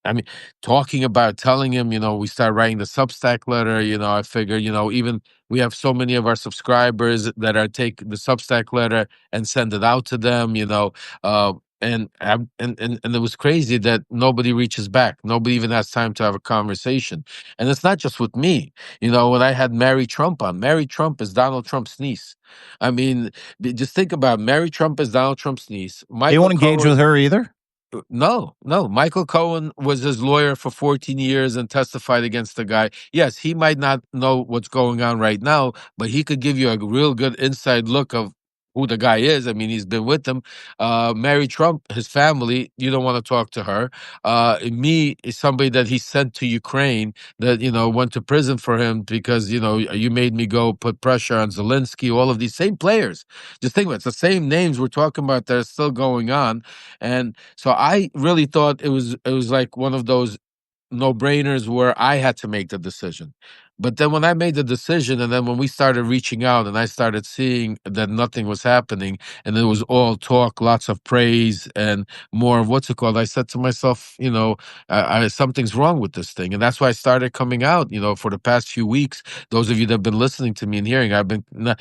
I mean, talking about telling him, we start writing the Substack letter, I figure, even we have so many of our subscribers that are take the Substack letter and send it out to them, and it was crazy that nobody reaches back. Nobody even has time to have a conversation. And it's not just with me. When I had Mary Trump on, Mary Trump is Donald Trump's niece. I mean, just think about it. Mary Trump is Donald Trump's niece. You won't engage with her either? No. Michael Cohen was his lawyer for 14 years and testified against the guy. Yes, he might not know what's going on right now, but he could give you a real good inside look of who the guy is. I mean, he's been with them. Mary Trump, his family, you don't want to talk to her. Me is somebody that he sent to Ukraine that, went to prison for him because, you made me go put pressure on Zelensky, all of these same players. Just think about it. It's the same names we're talking about that are still going on. And so I really thought it was like one of those no-brainers where I had to make the decision. But then when I made the decision, and then when we started reaching out and I started seeing that nothing was happening and it was all talk, lots of praise and more of what's it called, I said to myself, something's wrong with this thing. And that's why I started coming out, for the past few weeks. Those of you that have been listening to me and hearing, I've been, and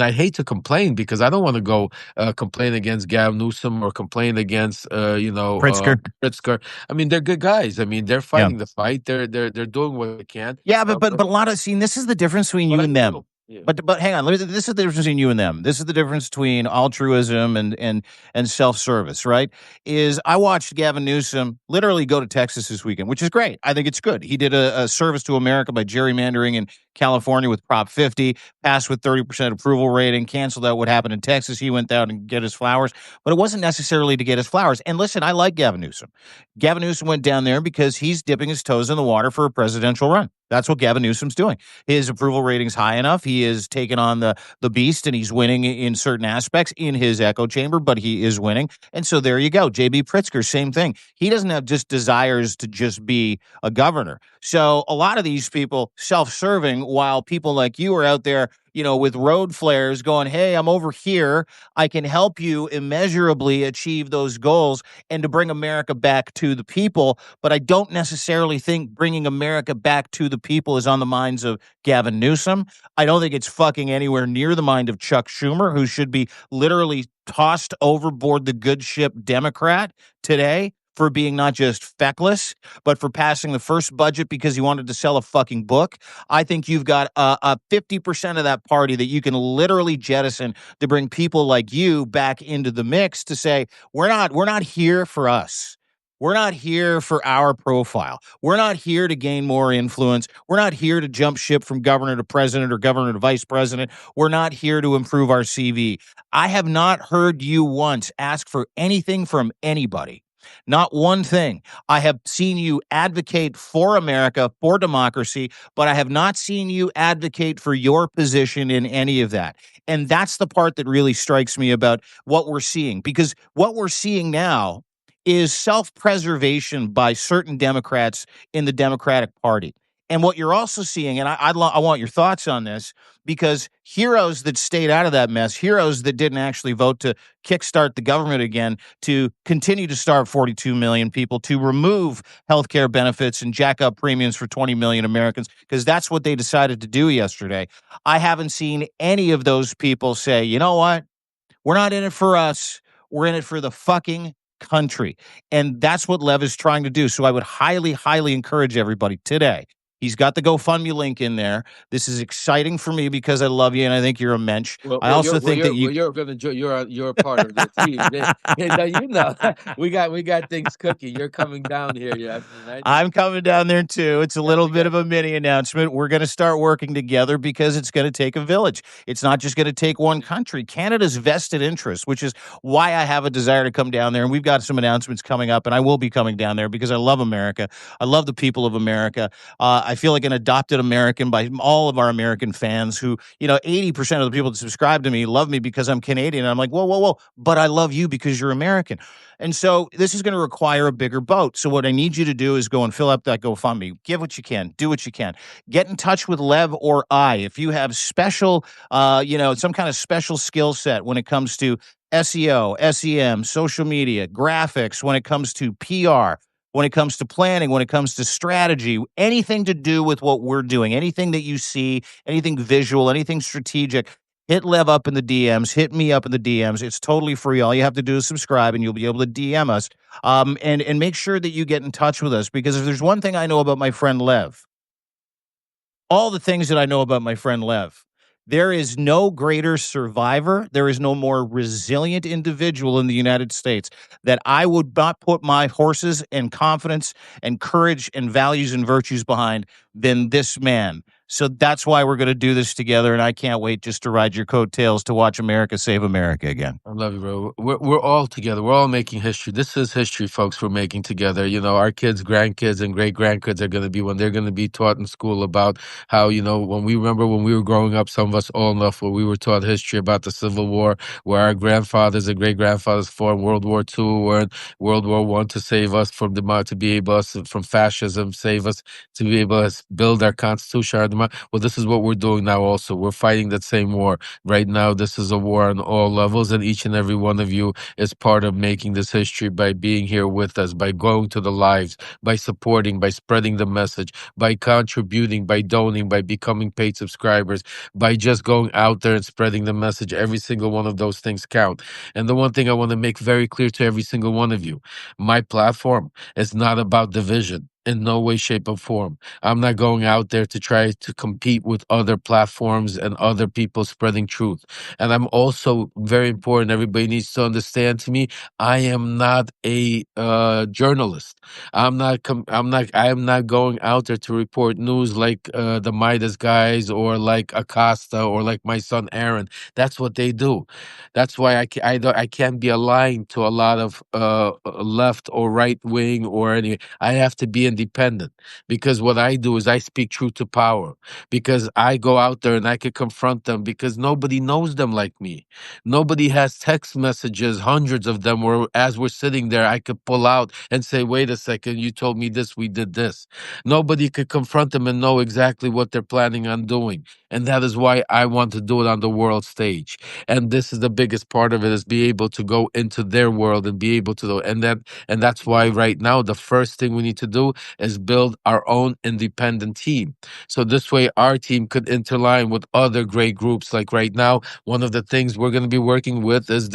I hate to complain because I don't want to go complain against Gavin Newsom or complain against, Pritzker. I mean, they're good guys. I mean, they're fighting the fight. They're doing what they can. Yeah, but a lot of this is the difference between you and them. Yeah. But hang on, this is the difference between you and them. This is the difference between altruism and self-service, right? Is I watched Gavin Newsom literally go to Texas this weekend, which is great. I think it's good. He did a service to America by gerrymandering in California with Prop 50, passed with 30% approval rating, canceled out what happened in Texas. He went down and get his flowers, but it wasn't necessarily to get his flowers. And listen, I like Gavin Newsom. Gavin Newsom went down there because he's dipping his toes in the water for a presidential run. That's what Gavin Newsom's doing. His approval rating's high enough. He is taking on the beast, and he's winning in certain aspects in his echo chamber, but he is winning. And so there you go. J.B. Pritzker, same thing. He doesn't have just desires to just be a governor. So a lot of these people self-serving, while people like you are out there, with road flares going, hey, I'm over here. I can help you immeasurably achieve those goals and to bring America back to the people. But I don't necessarily think bringing America back to the people is on the minds of Gavin Newsom. I don't think it's fucking anywhere near the mind of Chuck Schumer, who should be literally tossed overboard the good ship Democrat today for being not just feckless, but for passing the first budget because he wanted to sell a fucking book. I think you've got a 50% of that party that you can literally jettison to bring people like you back into the mix to say, we're not here for us. We're not here for our profile. We're not here to gain more influence. We're not here to jump ship from governor to president or governor to vice president. We're not here to improve our CV. I have not heard you once ask for anything from anybody Not one thing. I have seen you advocate for America, for democracy, but I have not seen you advocate for your position in any of that. And that's the part that really strikes me about what we're seeing, because what we're seeing now is self-preservation by certain Democrats in the Democratic Party. And what you're also seeing, and I want your thoughts on this, because heroes that stayed out of that mess, heroes that didn't actually vote to kickstart the government again, to continue to starve 42 million people, to remove health care benefits and jack up premiums for 20 million Americans, because that's what they decided to do yesterday. I haven't seen any of those people say, you know what? We're not in it for us. We're in it for the fucking country. And that's what Lev is trying to do. So I would highly, highly encourage everybody today. He's got the GoFundMe link in there. This is exciting for me because I love you and I think you're a mensch. I also think that you're gonna you're a part of the team. You know, we got things cooking. You're coming down here, yeah. I'm coming down there too. It's a little bit of a mini announcement. We're going to start working together because it's going to take a village. It's not just going to take one country. Canada's vested interest, which is why I have a desire to come down there. And we've got some announcements coming up, and I will be coming down there because I love America. I love the people of America. I feel like an adopted American by all of our American fans who, 80% of the people that subscribe to me love me because I'm Canadian. And I'm like, whoa, whoa, whoa. But I love you because you're American. And so this is going to require a bigger boat. So what I need you to do is go and fill up that GoFundMe. Give what you can. Do what you can. Get in touch with Lev or I if you have special, some kind of special skill set when it comes to SEO, SEM, social media, graphics, when it comes to PR, when it comes to planning, when it comes to strategy, anything to do with what we're doing, anything that you see, anything visual, anything strategic. Hit Lev up in the DMs. Hit me up in the DMs. It's totally free. All you have to do is subscribe, and you'll be able to DM us. And make sure that you get in touch with us, because if there's one thing I know about my friend Lev, all the things that I know about my friend Lev, there is no greater survivor. There is no more resilient individual in the United States that I would not put my horses and confidence and courage and values and virtues behind than this man. So that's why we're going to do this together, and I can't wait just to ride your coattails to watch America save America again. I love you, bro. We're all together. We're all making history. This is history, folks. We're making together. Our kids, grandkids, and great grandkids are going to be when they're going to be taught in school about how when we were growing up, some of us all enough where we were taught history about the Civil War, where our grandfathers and great grandfathers fought in World War II or in World War I to save us from to be able us from fascism, save us to be able to build our constitution. Well, this is what we're doing now. Also, we're fighting that same war right now. This is a war on all levels, and each and every one of you is part of making this history by being here with us, by going to the lives, by supporting, by spreading the message, by contributing, by donating, by becoming paid subscribers, by just going out there and spreading the message. Every single one of those things count. And the one thing I want to make very clear to every single one of you, my platform is not about division. In no way, shape, or form. I'm not going out there to try to compete with other platforms and other people spreading truth. And I'm also very important. Everybody needs to understand. To me, I am not a journalist. I am not going out there to report news like the Midas guys or like Acosta or like my son Aaron. That's what they do. That's why I can't be aligned to a lot of left or right wing or any. I have to be independent, because what I do is I speak truth to power, because I go out there and I could confront them, because nobody knows them like me. Nobody has text messages, hundreds of them, where as we're sitting there, I could pull out and say, wait a second, you told me this, we did this. Nobody could confront them and know exactly what they're planning on doing. And that is why I want to do it on the world stage. And this is the biggest part of it, is be able to go into their world and be able to do, and that's why right now the first thing we need to do is build our own independent team. So this way our team could interline with other great groups. Like right now, one of the things we're going to be working with is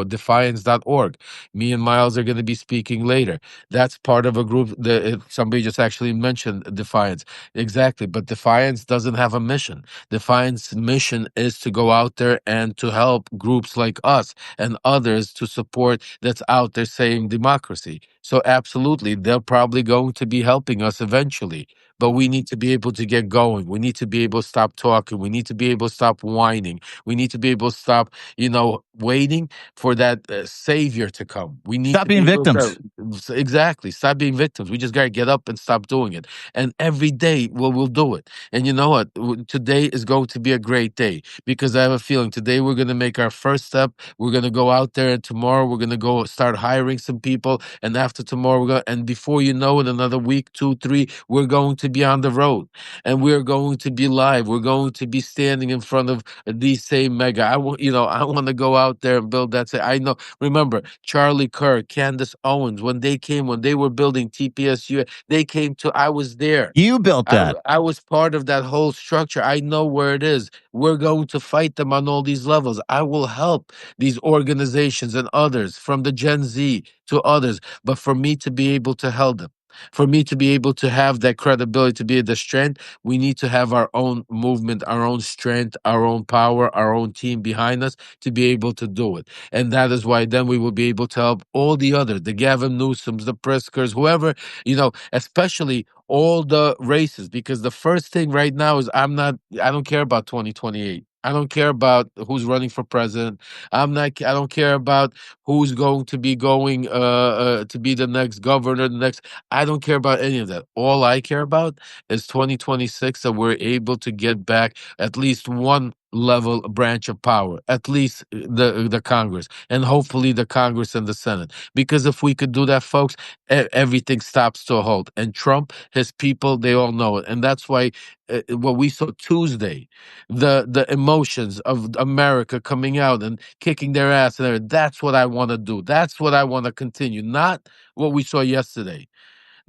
defiance.org. Me and Miles are going to be speaking later. That's part of a group that somebody just actually mentioned Defiance. Exactly. But Defiance doesn't have a mission. Defiance mission is to go out there and to help groups like us and others to support that's out there saying democracy. So absolutely, they're probably going to be helping us eventually. but we need to be able to get going. We need to be able to stop talking. We need to be able to stop whining. We need to be able to stop, waiting for that savior to come. We need Stop to be being able victims. to exactly stop being victims. We just got to get up and stop doing it. And every day we'll do it. And you know what? Today is going to be a great day because I have a feeling today we're going to make our first step. We're going to go out there, and tomorrow we're going to go start hiring some people. And after tomorrow, and before you know it, another week, 2, 3, we're going to be on the road, and we're going to be live. We're going to be standing in front of these same mega. I want to go out there and build that. I know. Remember Charlie Kirk, Candace Owens, when they were building TPSU, they came to. I was there. You built that. I was part of that whole structure. I know where it is. We're going to fight them on all these levels. I will help these organizations and others, from the Gen Z to others. But for me to be able to help them, for me to be able to have that credibility, to be the strength, we need to have our own movement, our own strength, our own power, our own team behind us to be able to do it. And that is why then we will be able to help all the others, the Gavin Newsoms, the Priskers, whoever, especially all the races, because the first thing right now is I don't care about 2028. I don't care about who's running for president. I don't care about who's going to be going to be the next governor, I don't care about any of that. All I care about is 2026, that we're able to get back at least one level branch of power, at least the Congress, and hopefully the Congress and the Senate. Because if we could do that, folks, everything stops to a halt. And Trump, his people, they all know it. And that's why what we saw Tuesday, the emotions of America coming out and kicking their ass, and that's what I want to do. That's what I want to continue. Not what we saw yesterday.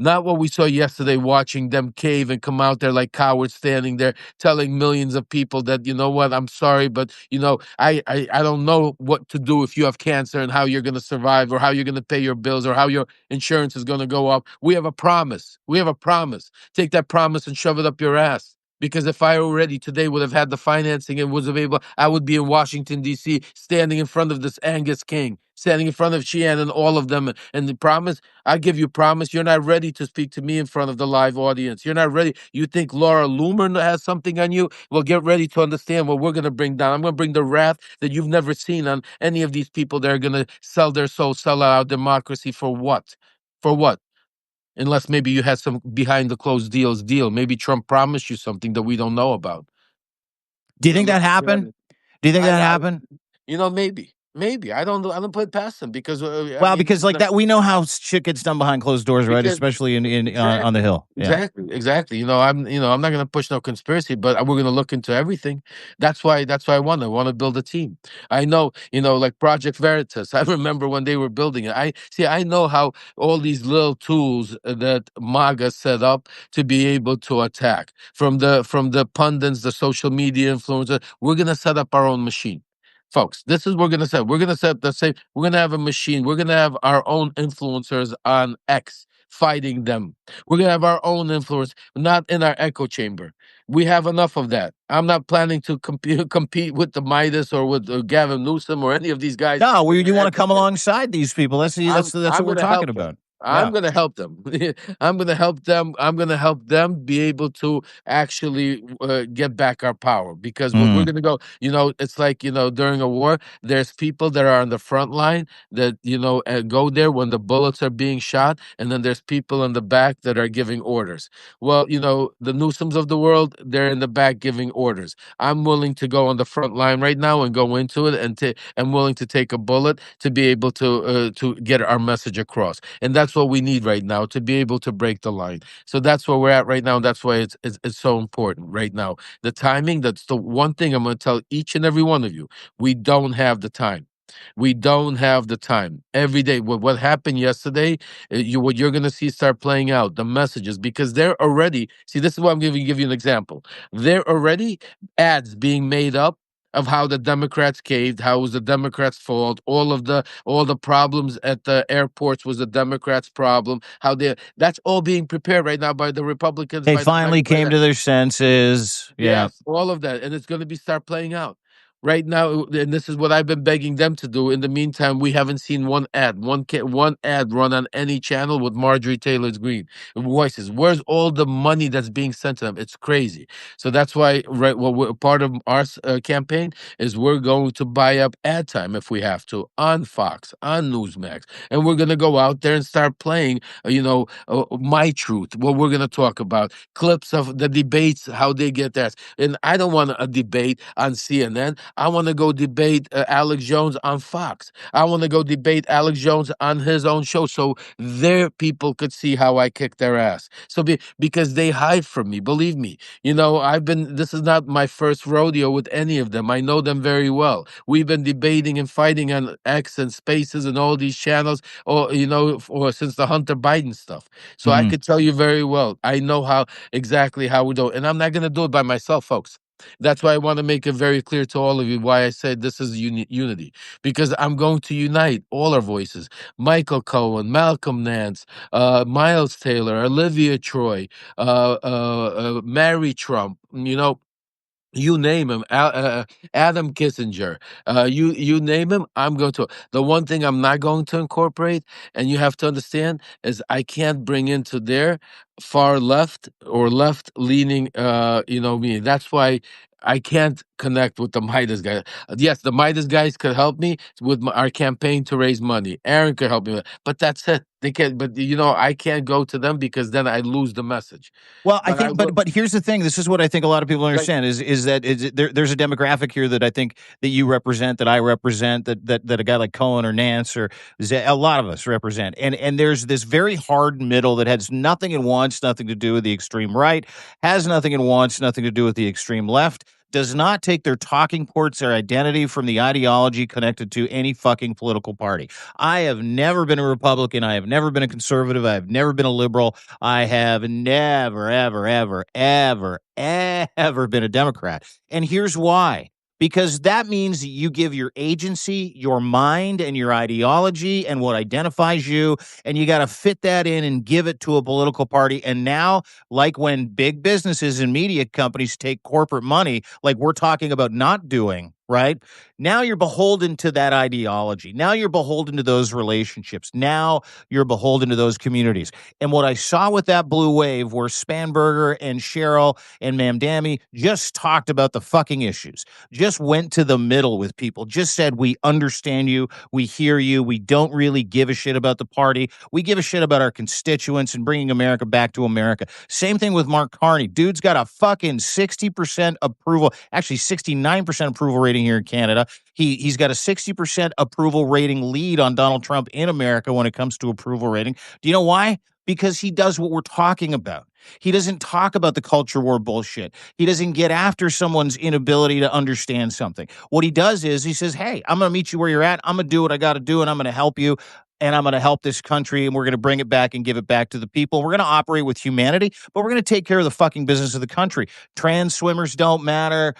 Not what we saw yesterday, watching them cave and come out there like cowards, standing there telling millions of people that, you know what, I'm sorry, but, I don't know what to do if you have cancer and how you're going to survive or how you're going to pay your bills or how your insurance is going to go up. We have a promise. We have a promise. Take that promise and shove it up your ass. Because if I already today would have had the financing and was able, I would be in Washington, D.C., standing in front of this Angus King, standing in front of Sheehan and all of them. And the promise, I give you promise, you're not ready to speak to me in front of the live audience. You're not ready. You think Laura Loomer has something on you? Well, get ready to understand what we're going to bring down. I'm going to bring the wrath that you've never seen on any of these people that are going to sell their soul, sell out our democracy for what? For what? Unless maybe you had some behind the closed deal. Maybe Trump promised you something that we don't know about. Do you think that happened? Do you think that happened? Maybe. I don't put it past him because because like that, we know how shit gets done behind closed doors, right? Especially on the Hill. Exactly. I'm not going to push no conspiracy, but we're going to look into everything. That's why I want to build a team. I know, like Project Veritas. I remember when they were building it. I know how all these little tools that MAGA set up to be able to attack from the pundits, the social media influencers. We're going to set up our own machine. Folks, this is what we're gonna set. We're gonna set the same. We're gonna have a machine. We're gonna have our own influencers on X fighting them. We're gonna have our own influence, not in our echo chamber. We have enough of that. I'm not planning to compete with the Midas or with Gavin Newsom or any of these guys. No, you want to come alongside these people. That's what we're talking about. I'm going to help them. I'm going to help them. I'm going to help them be able to actually get back our power, because we're going to go, it's like, during a war, there's people that are on the front line that, go there when the bullets are being shot. And then there's people in the back that are giving orders. Well, the Newsoms of the world, they're in the back giving orders. I'm willing to go on the front line right now and go into it, and I'm willing to take a bullet to be able to get our message across. And that's what we need right now to be able to break the line. So that's where we're at right now. And that's why it's so important right now. The timing, that's the one thing I'm going to tell each and every one of you. We don't have the time. We don't have the time. Every day, what happened yesterday, what you're going to see start playing out, the messages, because they're already, see, this is what I'm going to give you an example. They're already ads being made up of how the Democrats caved, how it was the Democrats' fault, all the problems at the airports was the Democrats' problem, that's all being prepared right now by the Republicans. They finally came to their senses. Yes, all of that, and it's going to start playing out. right now, and this is what I've been begging them to do. In the meantime, we haven't seen one ad run on any channel with Marjorie Taylor Greene voices. Where's all the money that's being sent to them? It's crazy. So that's why, right, part of our campaign is we're going to buy up ad time if we have to on Fox, on Newsmax, and we're going to go out there and start playing, My Truth, what we're going to talk about, clips of the debates, how they get that. And I don't want a debate on CNN. I want to go debate Alex Jones on Fox. I want to go debate Alex Jones on his own show so their people could see how I kick their ass. So because they hide from me, believe me. This is not my first rodeo with any of them. I know them very well. We've been debating and fighting on X and Spaces and all these channels, or since the Hunter Biden stuff. So I could tell you very well. I know exactly how we do it. And I'm not going to do it by myself, folks. That's why I want to make it very clear to all of you why I said this is unity. Because I'm going to unite all our voices. Michael Cohen, Malcolm Nance, Miles Taylor, Olivia Troy, Mary Trump, you name him, Adam Kissinger, you name him, I'm going to. The one thing I'm not going to incorporate, and you have to understand, is I can't bring into their far left or left leaning, me. That's why I can't connect with the Midas guys. Yes, the Midas guys could help me with our campaign to raise money. Aaron could help me with, but that's it. They can, but I can't go to them because then I lose the message. Well, I think, but here's the thing. This is what I think a lot of people understand is that there's a demographic here that I think that you represent, that I represent, that a guy like Cohen or Nance or a lot of us represent, and there's this very hard middle that has nothing and wants nothing to do with the extreme right, has nothing and wants nothing to do with the extreme left. Does not take their talking points, their identity from the ideology connected to any fucking political party. I have never been a Republican. I have never been a conservative. I have never been a liberal. I have never, ever, ever, ever, ever been a Democrat. And here's why. Because that means you give your agency, your mind, and your ideology and what identifies you, and you got to fit that in and give it to a political party. And now, like when big businesses and media companies take corporate money, like we're talking about not doing, right? Now you're beholden to that ideology. Now you're beholden to those relationships. Now you're beholden to those communities. And what I saw with that blue wave where Spanberger and Cheryl and Mamdani just talked about the fucking issues, just went to the middle with people, just said, we understand you, we hear you, we don't really give a shit about the party, we give a shit about our constituents and bringing America back to America. Same thing with Mark Carney. Dude's got a fucking 60% approval, actually 69% approval rating here in Canada. He's got a 60% approval rating lead on Donald Trump in America when it comes to approval rating. Do you know why? Because he does what we're talking about. He doesn't talk about the culture war bullshit. He doesn't get after someone's inability to understand something. What he does is he says, hey, I'm going to meet you where you're at. I'm going to do what I got to do, and I'm going to help you. And I'm going to help this country, and we're going to bring it back and give it back to the people. We're going to operate with humanity, but we're going to take care of the fucking business of the country. Trans swimmers don't matter.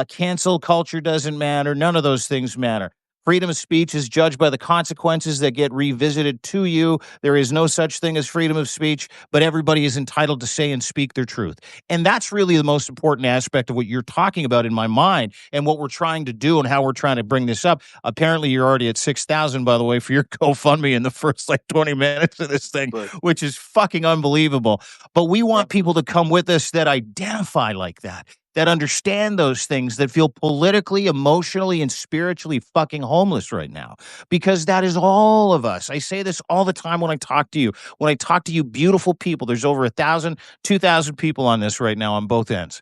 Cancel culture doesn't matter. None of those things matter. Freedom of speech is judged by the consequences that get revisited to you. There is no such thing as freedom of speech, but everybody is entitled to say and speak their truth. And that's really the most important aspect of what you're talking about in my mind and what we're trying to do and how we're trying to bring this up. Apparently, you're already at 6,000, by the way, for your GoFundMe in the first 20 minutes of this thing, which is fucking unbelievable. But we want people to come with us that identify like that understand those things, that feel politically, emotionally, and spiritually fucking homeless right now. Because that is all of us. I say this all the time when I talk to you. When I talk to you beautiful people, there's over 1,000, 2,000 people on this right now on both ends.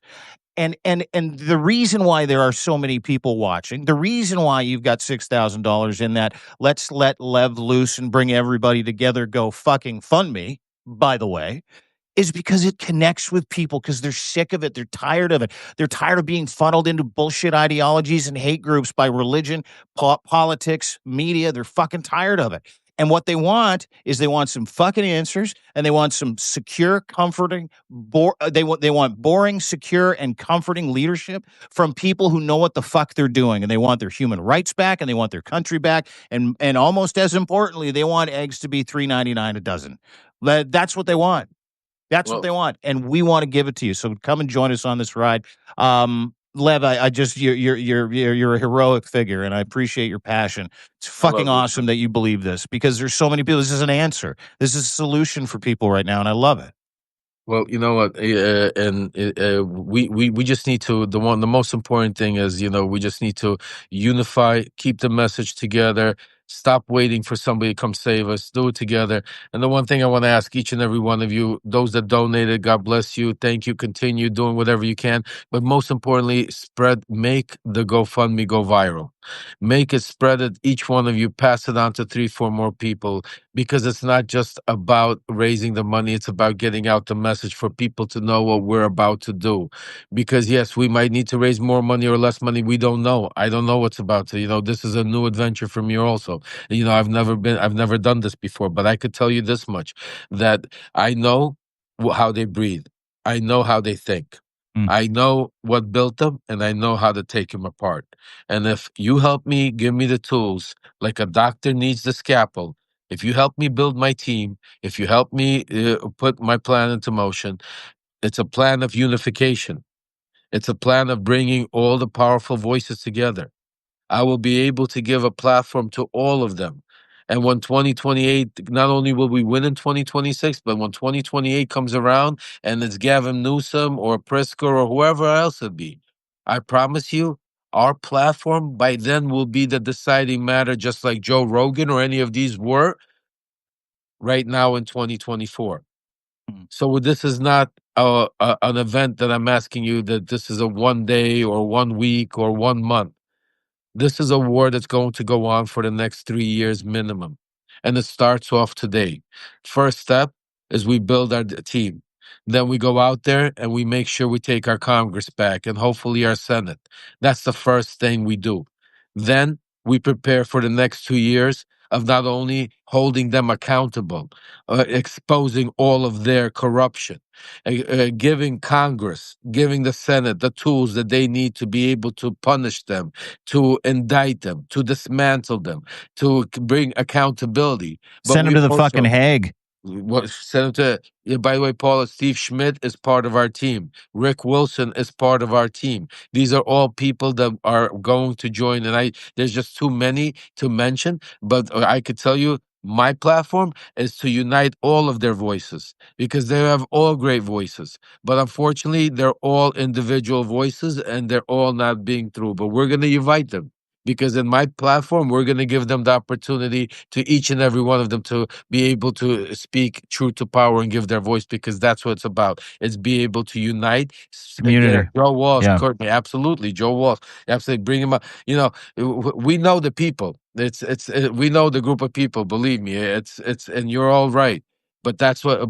And the reason why there are so many people watching, the reason why you've got $6,000 in that let's let Lev loose and bring everybody together, go fucking fund me, by the way, is because it connects with people because they're sick of it. They're tired of it. They're tired of being funneled into bullshit ideologies and hate groups by religion, politics, media. They're fucking tired of it. And what they want is they want some fucking answers, and they want some secure, comforting, they want boring, secure, and comforting leadership from people who know what the fuck they're doing. And they want their human rights back, and they want their country back. And almost as importantly, they want eggs to be $3.99 a dozen. That's what they want. That's what they want, and we want to give it to you. So come and join us on this ride. Lev, I just you're a heroic figure, and I appreciate your passion. It's fucking awesome that you believe this, because there's so many people. This is an answer. This is a solution for people right now, and I love it. Well, you know what, we just need to, the most important thing is, we just need to unify, keep the message together, stop waiting for somebody to come save us, do it together. And the one thing I want to ask each and every one of you, those that donated, God bless you, thank you, continue doing whatever you can, but most importantly, make the GoFundMe go viral. Make it, spread it, each one of you, pass it on to 3-4 more people, because it's not just about raising the money, it's about getting out the message for people to know what we're about to do. Because yes, we might need to raise more money or less money, we don't know. I don't know what's about to, this is a new adventure for me also. I've never done this before, but I could tell you this much, that I know how they breathe. I know how they think. I know what built them, and I know how to take them apart. And if you help me, give me the tools, like a doctor needs the scalpel, if you help me build my team, if you help me put my plan into motion, it's a plan of unification. It's a plan of bringing all the powerful voices together. I will be able to give a platform to all of them. And when 2028, not only will we win in 2026, but when 2028 comes around and it's Gavin Newsom or Pritzker or whoever else it be, I promise you, our platform by then will be the deciding matter, just like Joe Rogan or any of these were right now in 2024. So this is not an event that I'm asking you that this is a 1 day or 1 week or 1 month. This is a war that's going to go on for the next 3 years minimum. And it starts off today. First step is we build our team. Then we go out there and we make sure we take our Congress back and hopefully our Senate. That's the first thing we do. Then we prepare for the next 2 years of not only holding them accountable, exposing all of their corruption, giving Congress, giving the Senate the tools that they need to be able to punish them, to indict them, to dismantle them, to bring accountability. But Send him we to the fucking also Hague. Senator, by the way, Paula, Steve Schmidt is part of our team. Rick Wilson is part of our team. These are all people that are going to join, and there's just too many to mention. But I could tell you, my platform is to unite all of their voices, because they have all great voices. But unfortunately, they're all individual voices, and they're all not being through. But we're going to unite them. Because in my platform, we're going to give them the opportunity to each and every one of them to be able to speak truth to power and give their voice, because that's what it's about. It's be able to unite. Community. Joe Walsh, Yeah. Courtney, absolutely. Joe Walsh, absolutely. Bring him up. We know the people. We know the group of people. Believe me, and you're all right. But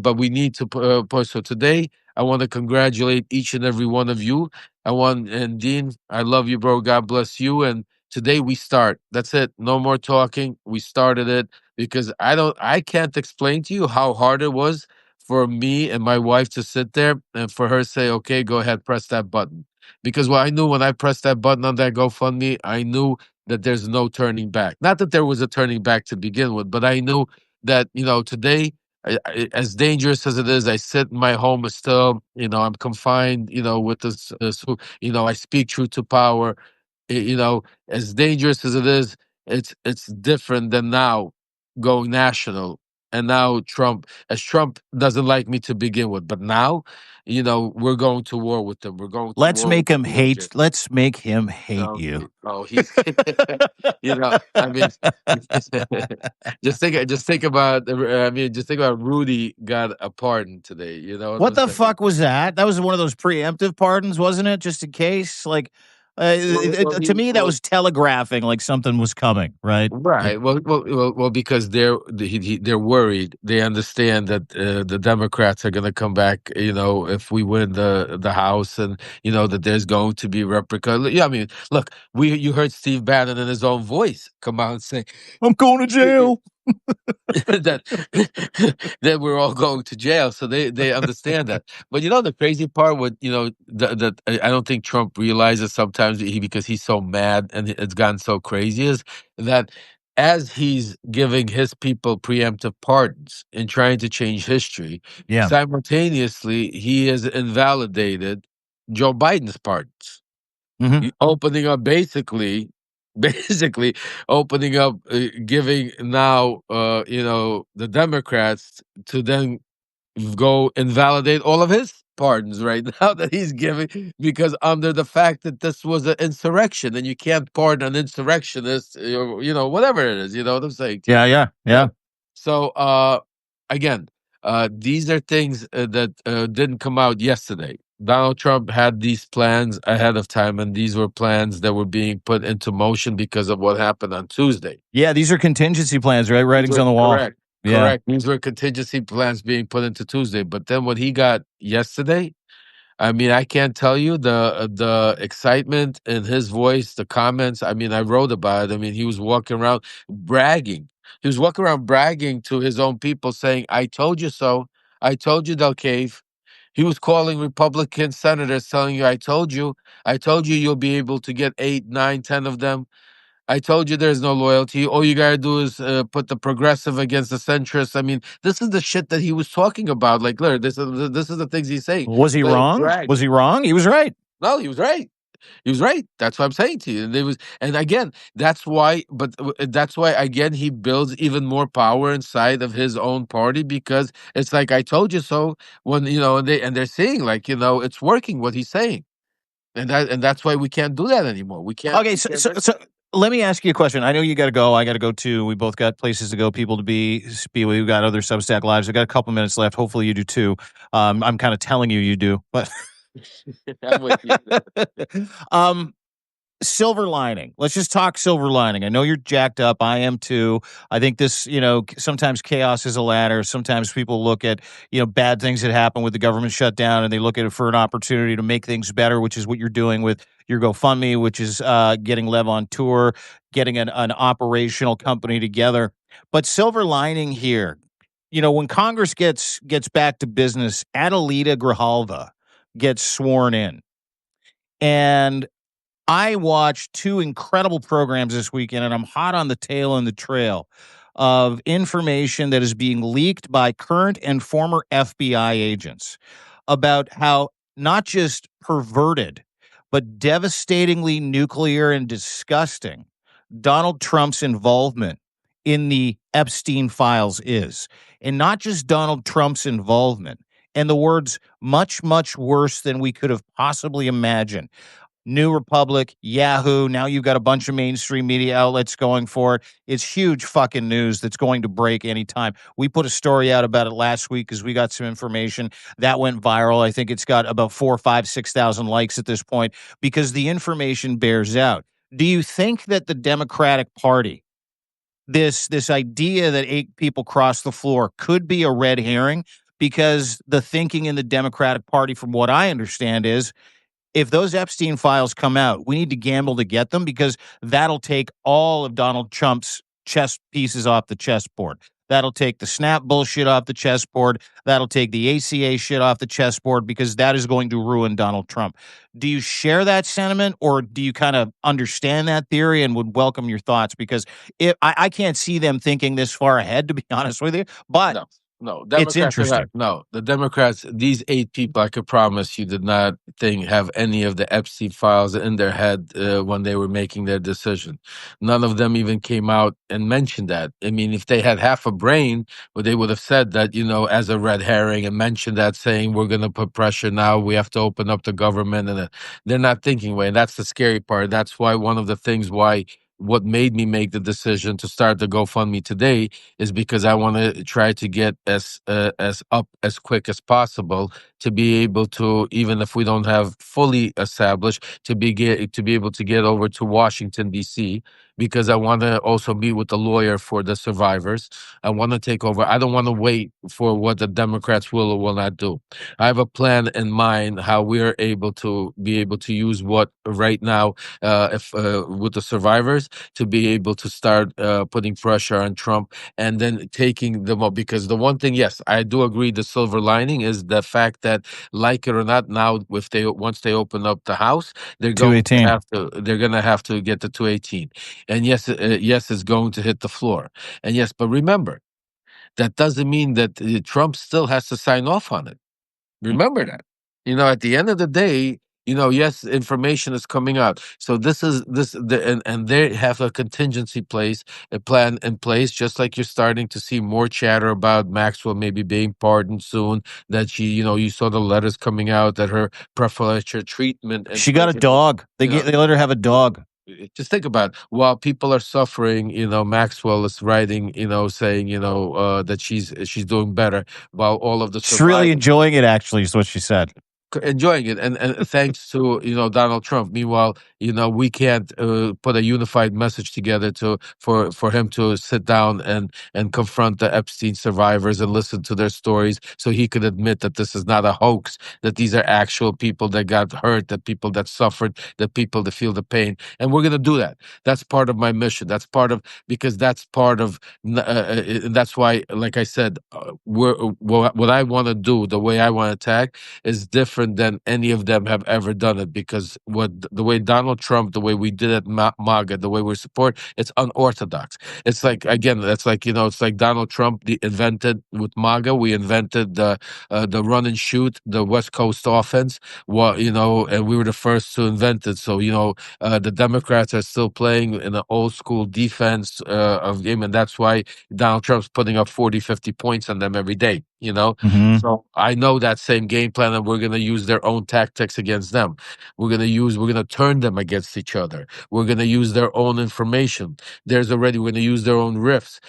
but we need to push. So today, I want to congratulate each and every one of you. And Dean, I love you, bro. God bless you. And today we start. That's it. No more talking. We started it, because I can't explain to you how hard it was for me and my wife to sit there and for her to say, okay, go ahead, press that button. Because what I knew when I pressed that button on that GoFundMe, I knew that there's no turning back. Not that there was a turning back to begin with, but I knew that, today, as dangerous as it is, I sit in my home still, I'm confined, with this, I speak truth to power. As dangerous as it is, it's different than now going national. And now Trump doesn't like me to begin with, but now, we're going to war with them. We're going to Let's war make with him the hate. DOJ. Let's make him hate you. He's, I mean, just think about, Rudy got a pardon today. You know what What I'm the saying? fuck was that? That was one of those preemptive pardons, wasn't it? Just in case, like, to me, that was telegraphing like something was coming, right? Right. Well, because they're worried. They understand that the Democrats are going to come back. If we win the House, and that there's going to be replica. Yeah, I mean, look, you heard Steve Bannon in his own voice come out and say, I'm going to jail. that that we're all going to jail, so they understand that. But the crazy part, what that I don't think Trump realizes sometimes, because he's so mad and it's gotten so crazy, is that as he's giving his people preemptive pardons and trying to change history, Yeah. simultaneously he has invalidated Joe Biden's pardons. opening up basically opening up, giving now, the Democrats to then go invalidate all of his pardons right now that he's giving, because under the fact that this was an insurrection and you can't pardon an insurrectionist, whatever it is, you know what I'm saying? Yeah. So again, these are things that didn't come out yesterday. Donald Trump had these plans ahead of time, and these were plans that were being put into motion because of what happened on Tuesday. Yeah, these are contingency plans, right? Writings on the wall. Correct. Yeah. Correct. These were contingency plans being put into Tuesday. But then what he got yesterday, I mean, I can't tell you the excitement in his voice, the comments. I mean, I wrote about it. I mean, he was walking around bragging. He was walking around bragging to his own people, saying, "I told you so. I told you they'll cave." He was calling Republican senators, telling you, I told you you'll be able to get 8, 9, 10 of them. I told you there's no loyalty. All you gotta do is put the progressive against the centrist. I mean, this is the shit that he was talking about. Like, look, this is the things he's saying. Was he wrong? Was he wrong? He was right. No, he was right. He was right. That's what I'm saying to you. And again, that's why. But that's why again he builds even more power inside of his own party, because it's like, I told you so. When and they're saying, like, it's working what he's saying, and that's why we can't do that anymore. We can't. Okay, so let me ask you a question. I know you got to go. I got to go too. We both got places to go, people to be. We've got other Substack lives. I got a couple minutes left. Hopefully you do too. I'm kind of telling you do, but I'm with you. Silver lining. Let's just talk silver lining. I know you're jacked up. I am too. I think this, sometimes chaos is a ladder. Sometimes people look at, bad things that happen with the government shutdown, and they look at it for an opportunity to make things better, which is what you're doing with your GoFundMe, which is getting Lev on tour, getting an operational company together. But silver lining here, when Congress gets back to business, Adelita Grijalva gets sworn in. And I watched 2 incredible programs this weekend, and I'm hot on the tail and the trail of information that is being leaked by current and former FBI agents about how not just perverted, but devastatingly nuclear and disgusting Donald Trump's involvement in the Epstein files is. And not just Donald Trump's involvement, and the words much, much worse than we could have possibly imagined. New Republic, Yahoo. Now you've got a bunch of mainstream media outlets going for it. It's huge fucking news that's going to break anytime. We put a story out about it last week because we got some information that went viral. I think it's got about 4, 5, 6,000 likes at this point because the information bears out. Do you think that the Democratic Party, this idea that 8 people crossed the floor, could be a red herring? Because the thinking in the Democratic Party, from what I understand, is if those Epstein files come out, we need to gamble to get them because that'll take all of Donald Trump's chess pieces off the chessboard. That'll take the Snap bullshit off the chessboard. That'll take the ACA shit off the chessboard because that is going to ruin Donald Trump. Do you share that sentiment, or do you kind of understand that theory and would welcome your thoughts? Because I can't see them thinking this far ahead, to be honest with you, but No, it's interesting. The Democrats, these 8 people, I could promise you, did not have any of the Epstein files in their head when they were making their decision. None of them even came out and mentioned that. I mean, if they had half a brain, well, they would have said that, as a red herring, and mentioned that, saying we're going to put pressure now, we have to open up the government, and they're not thinking way. And that's the scary part. That's why one of the things what made me make the decision to start the GoFundMe today is because I want to try to get as up as quick as possible to be able to, even if we don't have fully established, to be able to get over to Washington, D.C., because I want to also meet with the lawyer for the survivors. I want to take over. I don't want to wait for what the Democrats will or will not do. I have a plan in mind how we're able to use what right now, if with the survivors, to be able to start putting pressure on Trump, and then taking them up. Because the one thing, yes, I do agree, the silver lining is the fact that, like it or not, now once they open up the House, they're going to have to get the 218, and yes, it's going to hit the floor, and yes, but remember, that doesn't mean that Trump still has to sign off on it. Remember that. At the end of the day, Yes, information is coming out. So and they have a a plan in place, just like you're starting to see more chatter about Maxwell maybe being pardoned soon. That you saw the letters coming out that her preferential treatment and She got a dog. They let her have a dog. just think about it. While people are suffering, Maxwell is writing, saying, that she's doing better, while all of the She's really survivors enjoying it, actually, is what she said. enjoying it, and thanks to Donald Trump. Meanwhile, we can't put a unified message together for him to sit down and confront the Epstein survivors and listen to their stories, so he could admit that this is not a hoax, that these are actual people that got hurt, that people that suffered, that people that feel the pain. And we're going to do that. That's part of my mission. That's part of, because that's part of and that's why, like I said, what I want to do, the way I want to attack, is different than any of them have ever done it, because the way Donald Trump, the way we did it, MAGA, the way we support, it's unorthodox. It's like, again, that's like, it's like Donald Trump invented with MAGA. We invented the run and shoot, the West Coast offense. And we were the first to invent it. So the Democrats are still playing in an old school defense of game, and that's why Donald Trump's putting up 40, 50 points on them every day. Mhm. So I know that same game plan, and we're going to use their own tactics against them. We're going to turn them against each other. We're going to use their own information. We're going to use their own riffs.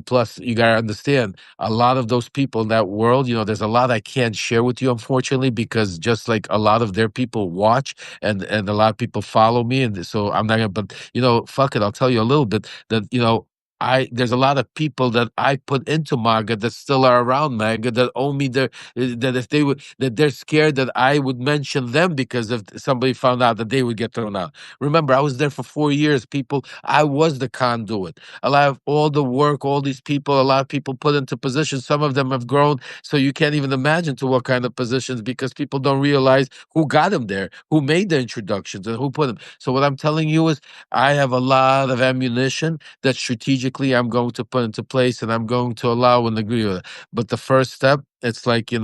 Plus you got to understand, a lot of those people in that world, there's a lot I can't share with you, unfortunately, because just like a lot of their people watch, and a lot of people follow me. And so I'm not going to, but fuck it. I'll tell you a little bit that, there's a lot of people that I put into MAGA that still are around MAGA that owe me that if they would, that they're scared that I would mention them, because if somebody found out, that they would get thrown out. Remember, I was there for 4 years, people. I was the conduit. A lot of all the work, all these people, a lot of people put into positions. Some of them have grown, so you can't even imagine to what kind of positions, because people don't realize who got them there, who made the introductions, and who put them. So what I'm telling you is, I have a lot of ammunition that strategically I'm going to put into place, and I'm going to allow and agree with it. But the first step, it's like, you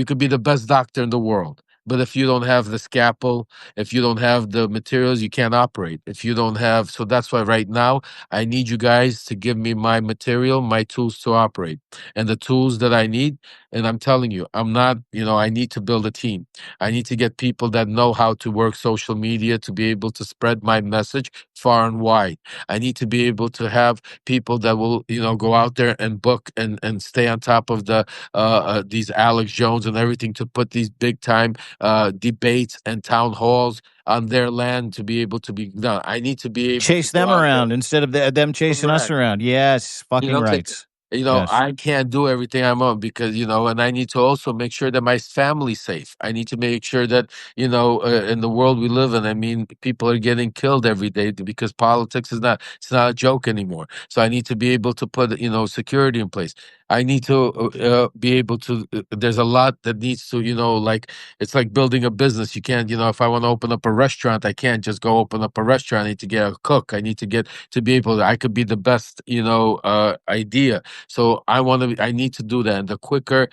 could be the best doctor in the world, but if you don't have the scalpel, if you don't have the materials, you can't operate. If you don't have, so that's why right now I need you guys to give me my material, my tools to operate, and the tools that I need. And I'm telling you, I'm not, I need to build a team. I need to get people that know how to work social media to be able to spread my message far and wide. I need to be able to have people that will, go out there and book and stay on top of these Alex Jones and everything, to put these big time debates and town halls on their land to be able to be done. I need to be able Chase to go them out there. around instead of them chasing us Correct. around. Yes, fucking right. Yes. I can't do everything I'm on, because, and I need to also make sure that my family's safe. I need to make sure that, in the world we live in, I mean, people are getting killed every day, because politics it's not a joke anymore. So I need to be able to put, security in place. I need to be able to, there's a lot that needs to, like, it's like building a business. You can't, if I want to open up a restaurant, I can't just go open up a restaurant. I need to get a cook. I need to get to be able to, I could be the best, idea. So I need to do that. And the quicker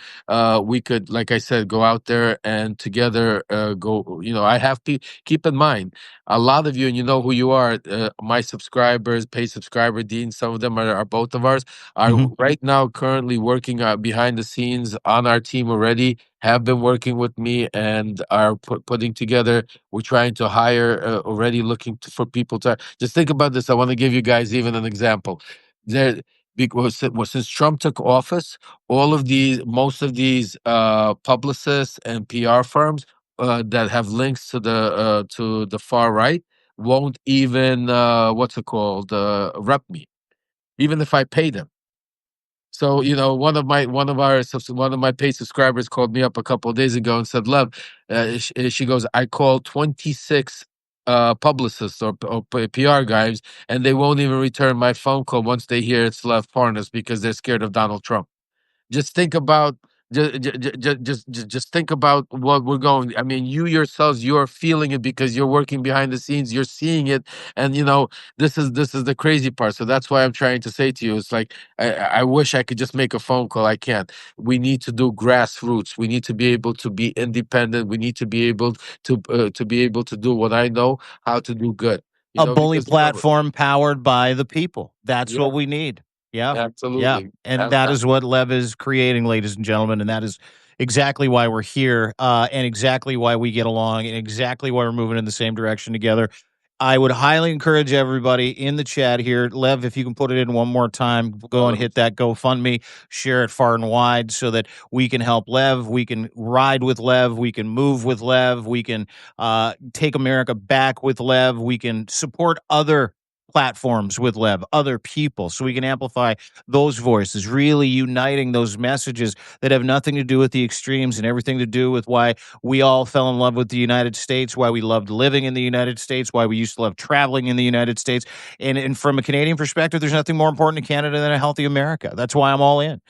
we could, like I said, go out there and together go, I have to keep in mind, a lot of you, and you know who you are, my subscribers, paid subscriber, Dean, some of them are both of ours, are right now currently working behind the scenes on our team already, have been working with me, and are putting together. We're trying to hire already, looking for people to just think about this. I want to give you guys even an example. There, because since Trump took office, most of these publicists and PR firms that have links to the far right won't even what's it called, rep me, even if I pay them. So one of my paid subscribers called me up a couple of days ago and said, "Love," she goes, "I called 26 publicists or PR guys, and they won't even return my phone call once they hear it's left partners, because they're scared of Donald Trump." Just think about just think about what we're going. I mean, you yourselves, you're feeling it because you're working behind the scenes. You're seeing it, and this is the crazy part. So that's why I'm trying to say to you, it's like I wish I could just make a phone call. I can't. We need to do grassroots. We need to be able to be independent. We need to be able to do what I know how to do good. A bully Because remember, platform powered by the people. That's yeah, what we need. Yeah. Yeah. absolutely. And that is what Lev is creating, ladies and gentlemen. And that is exactly why we're here, and exactly why we get along, and exactly why we're moving in the same direction together. I would highly encourage everybody in the chat here, Lev, if you can put it in one more time, go and hit that GoFundMe, share it far and wide so that we can help Lev, we can ride with Lev, we can move with Lev, we can take America back with Lev, we can support other platforms with Lev, other people, so we can amplify those voices, really uniting those messages that have nothing to do with the extremes and everything to do with why we all fell in love with the United States, why we loved living in the United States, why we used to love traveling in the United States. And from a Canadian perspective, there's nothing more important to Canada than a healthy America. That's why I'm all in.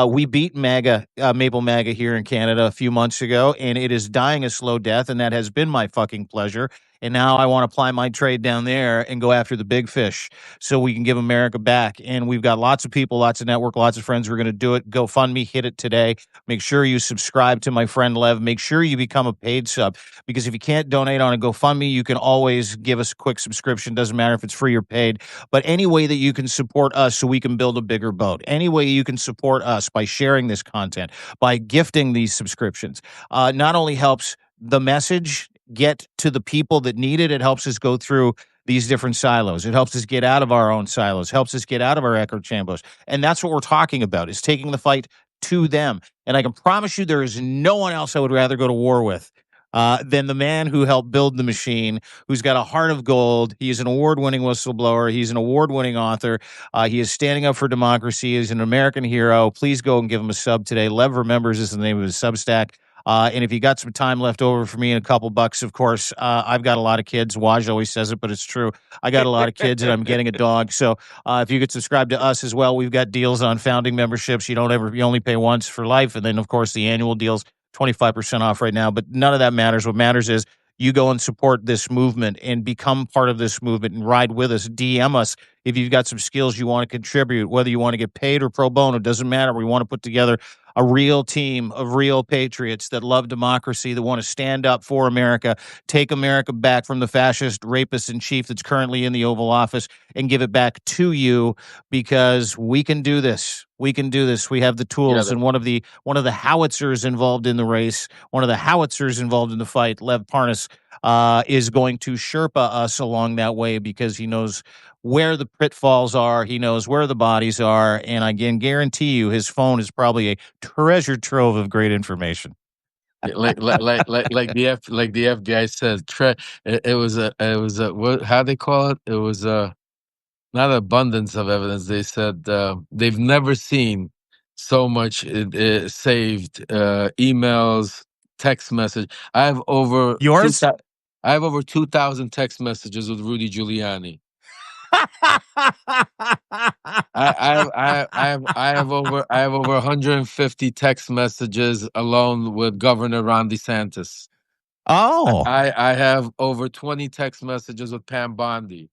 We beat Maple MAGA here in Canada a few months ago, and it is dying a slow death, and that has been my fucking pleasure. And now I want to apply my trade down there and go after the big fish so we can give America back. And we've got lots of people, lots of network, lots of friends who are going to do it. GoFundMe, hit it today. Make sure you subscribe to my friend Lev. Make sure you become a paid sub, because if you can't donate on a GoFundMe, you can always give us a quick subscription. Doesn't matter if it's free or paid. But any way that you can support us so we can build a bigger boat, any way you can support us by sharing this content, by gifting these subscriptions, not only helps the message get to the people that need it, it helps us go through these different silos. It helps us get out of our own silos, helps us get out of our echo chambers. And that's what we're talking about, is taking the fight to them. And I can promise you there is no one else I would rather go to war with than the man who helped build the machine, who's got a heart of gold. He is an award-winning whistleblower. He's an award-winning author. He is standing up for democracy. He's an American hero. Please go and give him a sub today. Lev Remembers is the name of his Substack. And if you got some time left over for me and a couple bucks, of course, I've got a lot of kids. Waj always says it, but it's true. I got a lot of kids and I'm getting a dog. So if you could subscribe to us as well, we've got deals on founding memberships. You only pay once for life. And then, of course, the annual deals, 25% off right now. But none of that matters. What matters is you go and support this movement and become part of this movement and ride with us. DM us if you've got some skills you want to contribute, whether you want to get paid or pro bono, doesn't matter. We want to put together a real team of real patriots that love democracy, that want to stand up for America, take America back from the fascist rapist in chief that's currently in the Oval Office, and give it back to you, because we can do this. We can do this. We have the tools. And one of the howitzers involved in the race, one of the howitzers involved in the fight, Lev Parnas, is going to Sherpa us along that way, because he knows where the pitfalls are. He knows where the bodies are. And I can guarantee you his phone is probably a treasure trove of great information. Like the FBI said, it was a what, how they call it? It was not abundance of evidence. They said they've never seen so much saved emails, text message. I have over yours. I have over 2,000 text messages with Rudy Giuliani. I have over 150 text messages alone with Governor Ron DeSantis. Oh, I have over 20 text messages with Pam Bondi.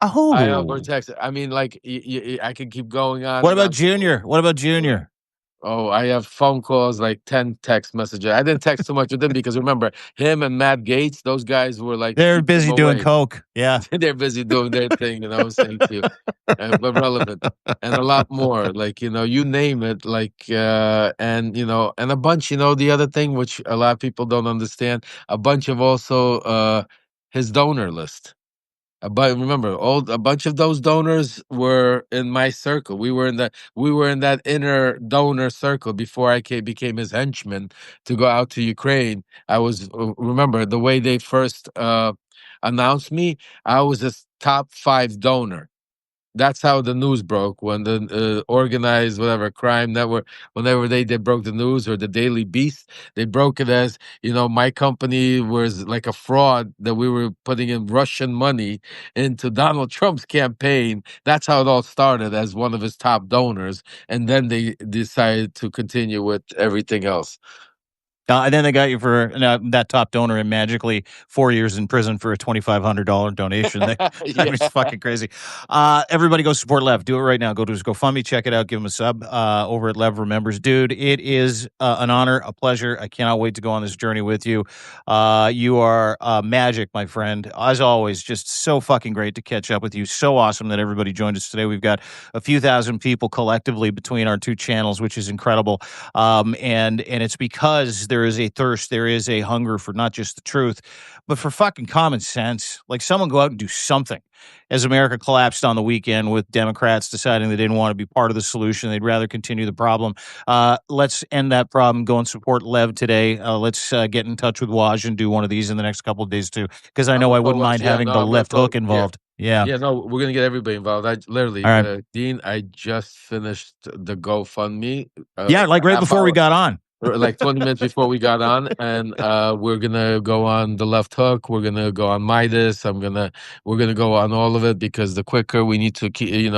Oh, I over text. I mean, like I could keep going on. What about Junior? What about Junior? Oh, I have phone calls, like 10 text messages. I didn't text too much with them because remember, him and Matt Gaetz, those guys were like, they're busy doing coke. Yeah. They're busy doing their thing, you know what I'm saying to you. But relevant. And a lot more, like, you name it, like, and, and a bunch, the other thing, which a lot of people don't understand, a bunch of also his donor list. But remember, a bunch of those donors were in my circle. We were in that inner donor circle before I became his henchman to go out to Ukraine. I was remember the way they first announced me. I was a top 5 donor. That's how the news broke, when the organized whatever crime network, whenever they broke the news, or the Daily Beast, they broke it as, my company was like a fraud, that we were putting in Russian money into Donald Trump's campaign. That's how it all started, as one of his top donors, and then they decided to continue with everything else. And then they got you for that top donor, and magically 4 years in prison for a $2,500 donation. That was fucking crazy. Everybody go support Lev. Do it right now. Go to his GoFundMe. Check it out. Give him a sub over at Lev Remembers. Dude, it is an honor, a pleasure. I cannot wait to go on this journey with you. You are magic, my friend. As always, just so fucking great to catch up with you. So awesome that everybody joined us today. We've got a few thousand people collectively between our two channels, which is incredible. And it's because there is a thirst, there is a hunger for not just the truth, but for fucking common sense. Like, someone go out and do something. As America collapsed on the weekend with Democrats deciding they didn't want to be part of the solution, they'd rather continue the problem. Let's end that problem. Go and support Lev today. Let's get in touch with Waj and do one of these in the next couple of days too, because I know I wouldn't mind having the left hook involved. Yeah. No, we're gonna get everybody involved. I literally, All right. Dean, I just finished the GoFundMe. Like right before we got on. Like 20 minutes before we got on, and we're gonna go on the left hook. We're gonna go on Midas. We're gonna go on all of it, because the quicker we need to keep,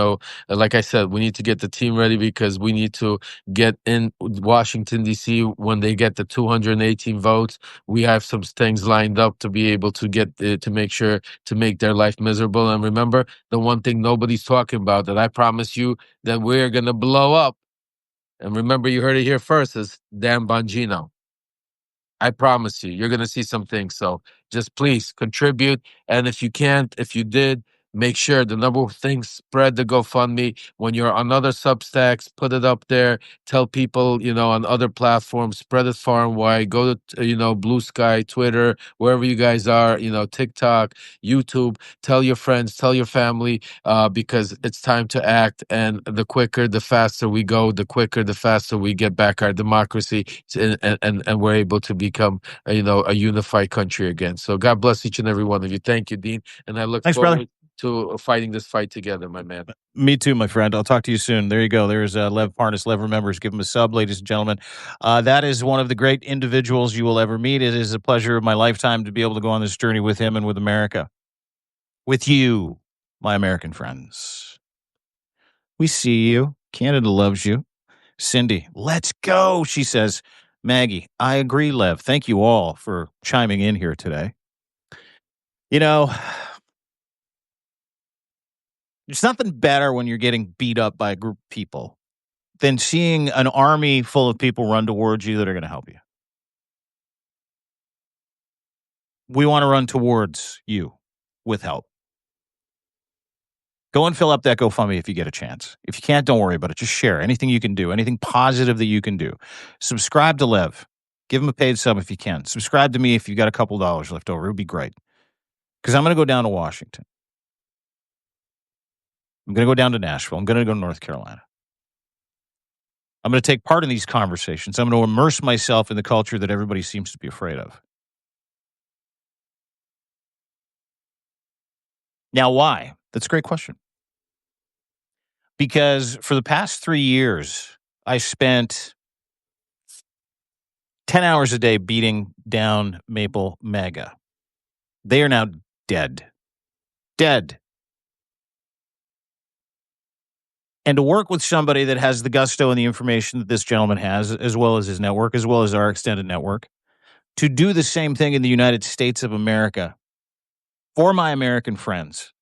like I said, we need to get the team ready, because we need to get in Washington D.C. when they get the 218 votes. We have some things lined up to be able to get to make sure to make their life miserable. And remember, the one thing nobody's talking about, that I promise you that we're gonna blow up. And remember, you heard it here first, is Dan Bongino. I promise you, you're going to see some things. So just please contribute. And if you can't, if you did, make sure the number of things, spread the GoFundMe. When you're on other Substacks, put it up there. Tell people, on other platforms, spread it far and wide. Go to, Blue Sky, Twitter, wherever you guys are, TikTok, YouTube. Tell your friends, tell your family, because it's time to act. And the quicker, the faster we go, the quicker, the faster we get back our democracy, and we're able to become, a unified country again. So God bless each and every one of you. Thank you, Dean. And I look forward brother. to fighting this fight together, my man. Me too, my friend. I'll talk to you soon. There you go. There's Lev Parnas. Lev Remembers. Give him a sub, ladies and gentlemen. That is one of the great individuals you will ever meet. It is a pleasure of my lifetime to be able to go on this journey with him and with America. With you, my American friends. We see you. Canada loves you. Cindy, let's go, she says. Maggie, I agree, Lev. Thank you all for chiming in here today. There's nothing better when you're getting beat up by a group of people than seeing an army full of people run towards you that are going to help you. We want to run towards you with help. Go and fill up that GoFundMe if you get a chance. If you can't, don't worry about it. Just share anything you can do, anything positive that you can do. Subscribe to Lev. Give him a paid sub if you can. Subscribe to me if you got a couple dollars left over. It would be great. Because I'm going to go down to Washington. I'm going to go down to Nashville. I'm going to go to North Carolina. I'm going to take part in these conversations. I'm going to immerse myself in the culture that everybody seems to be afraid of. Now, why? That's a great question. Because for the past 3 years, I spent 10 hours a day beating down Maple MAGA. They are now dead. Dead. And to work with somebody that has the gusto and the information that this gentleman has, as well as his network, as well as our extended network, to do the same thing in the United States of America for my American friends.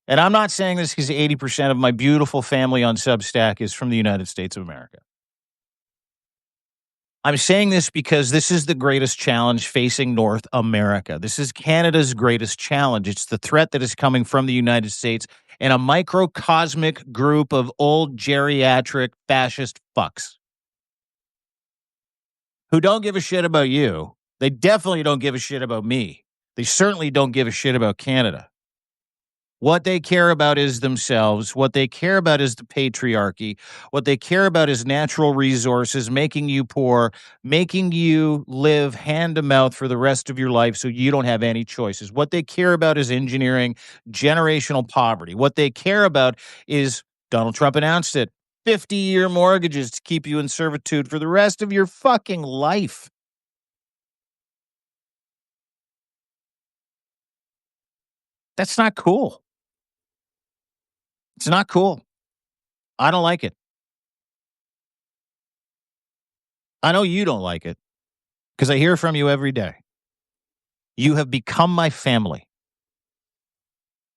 And I'm not saying this because 80% of my beautiful family on Substack is from the United States of America. I'm saying this because this is the greatest challenge facing North America. This is Canada's greatest challenge. It's the threat that is coming from the United States and a microcosmic group of old geriatric fascist fucks who don't give a shit about you. They definitely don't give a shit about me. They certainly don't give a shit about Canada. What they care about is themselves. What they care about is the patriarchy. What they care about is natural resources, making you poor, making you live hand to mouth for the rest of your life so you don't have any choices. What they care about is engineering generational poverty. What they care about is, Donald Trump announced it, 50-year mortgages to keep you in servitude for the rest of your fucking life. That's not cool. It's not cool. I don't like it. I know you don't like it because I hear from you every day. You have become my family.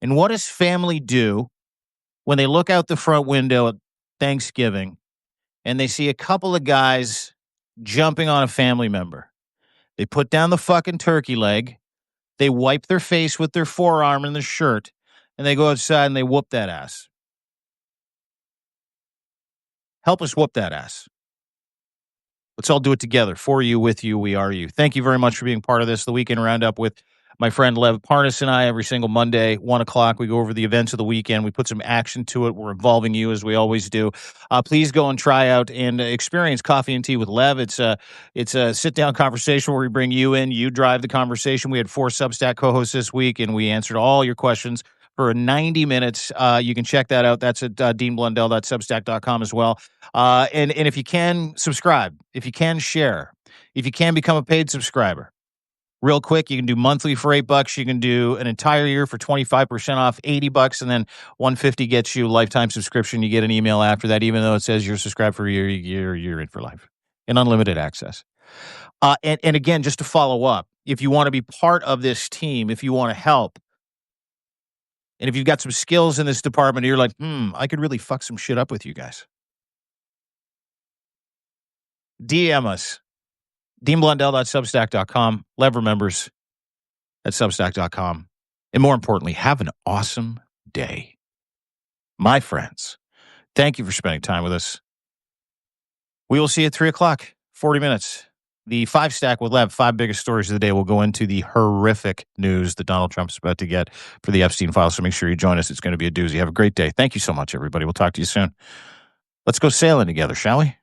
And what does family do when they look out the front window at Thanksgiving and they see a couple of guys jumping on a family member? They put down the fucking turkey leg, they wipe their face with their forearm in the shirt, and they go outside and they whoop that ass. Help us whoop that ass. Let's all do it together. For you, with you, we are you. Thank you very much for being part of this. The Weekend Roundup with my friend Lev Parnas and I every single Monday, 1 o'clock. We go over the events of the weekend. We put some action to it. We're involving you as we always do. Please go and try out and experience Coffee and Tea with Lev. It's a sit-down conversation where we bring you in. You drive the conversation. We had 4 Substack co-hosts this week, and we answered all your questions for 90 minutes. You can check that out. That's at deanblundell.substack.com as well. And if you can, subscribe. If you can, share. If you can, become a paid subscriber. Real quick, you can do monthly for $8. You can do an entire year for 25% off, $80, and then $150 gets you a lifetime subscription. You get an email after that, even though it says you're subscribed for a year, you're in for life. And unlimited access. And again, just to follow up, if you want to be part of this team, if you want to help, and if you've got some skills in this department, you're like, I could really fuck some shit up with you guys. DM us. DeanBlundell.substack.com. Lev remembers at Substack.com. And more importantly, have an awesome day. My friends, thank you for spending time with us. We will see you at 3 o'clock, 40 minutes. The 5 Stack with Lev, 5 biggest stories of the day. Will go into the horrific news that Donald Trump's about to get for the Epstein files. So make sure you join us. It's going to be a doozy. Have a great day. Thank you so much, everybody. We'll talk to you soon. Let's go sailing together, shall we?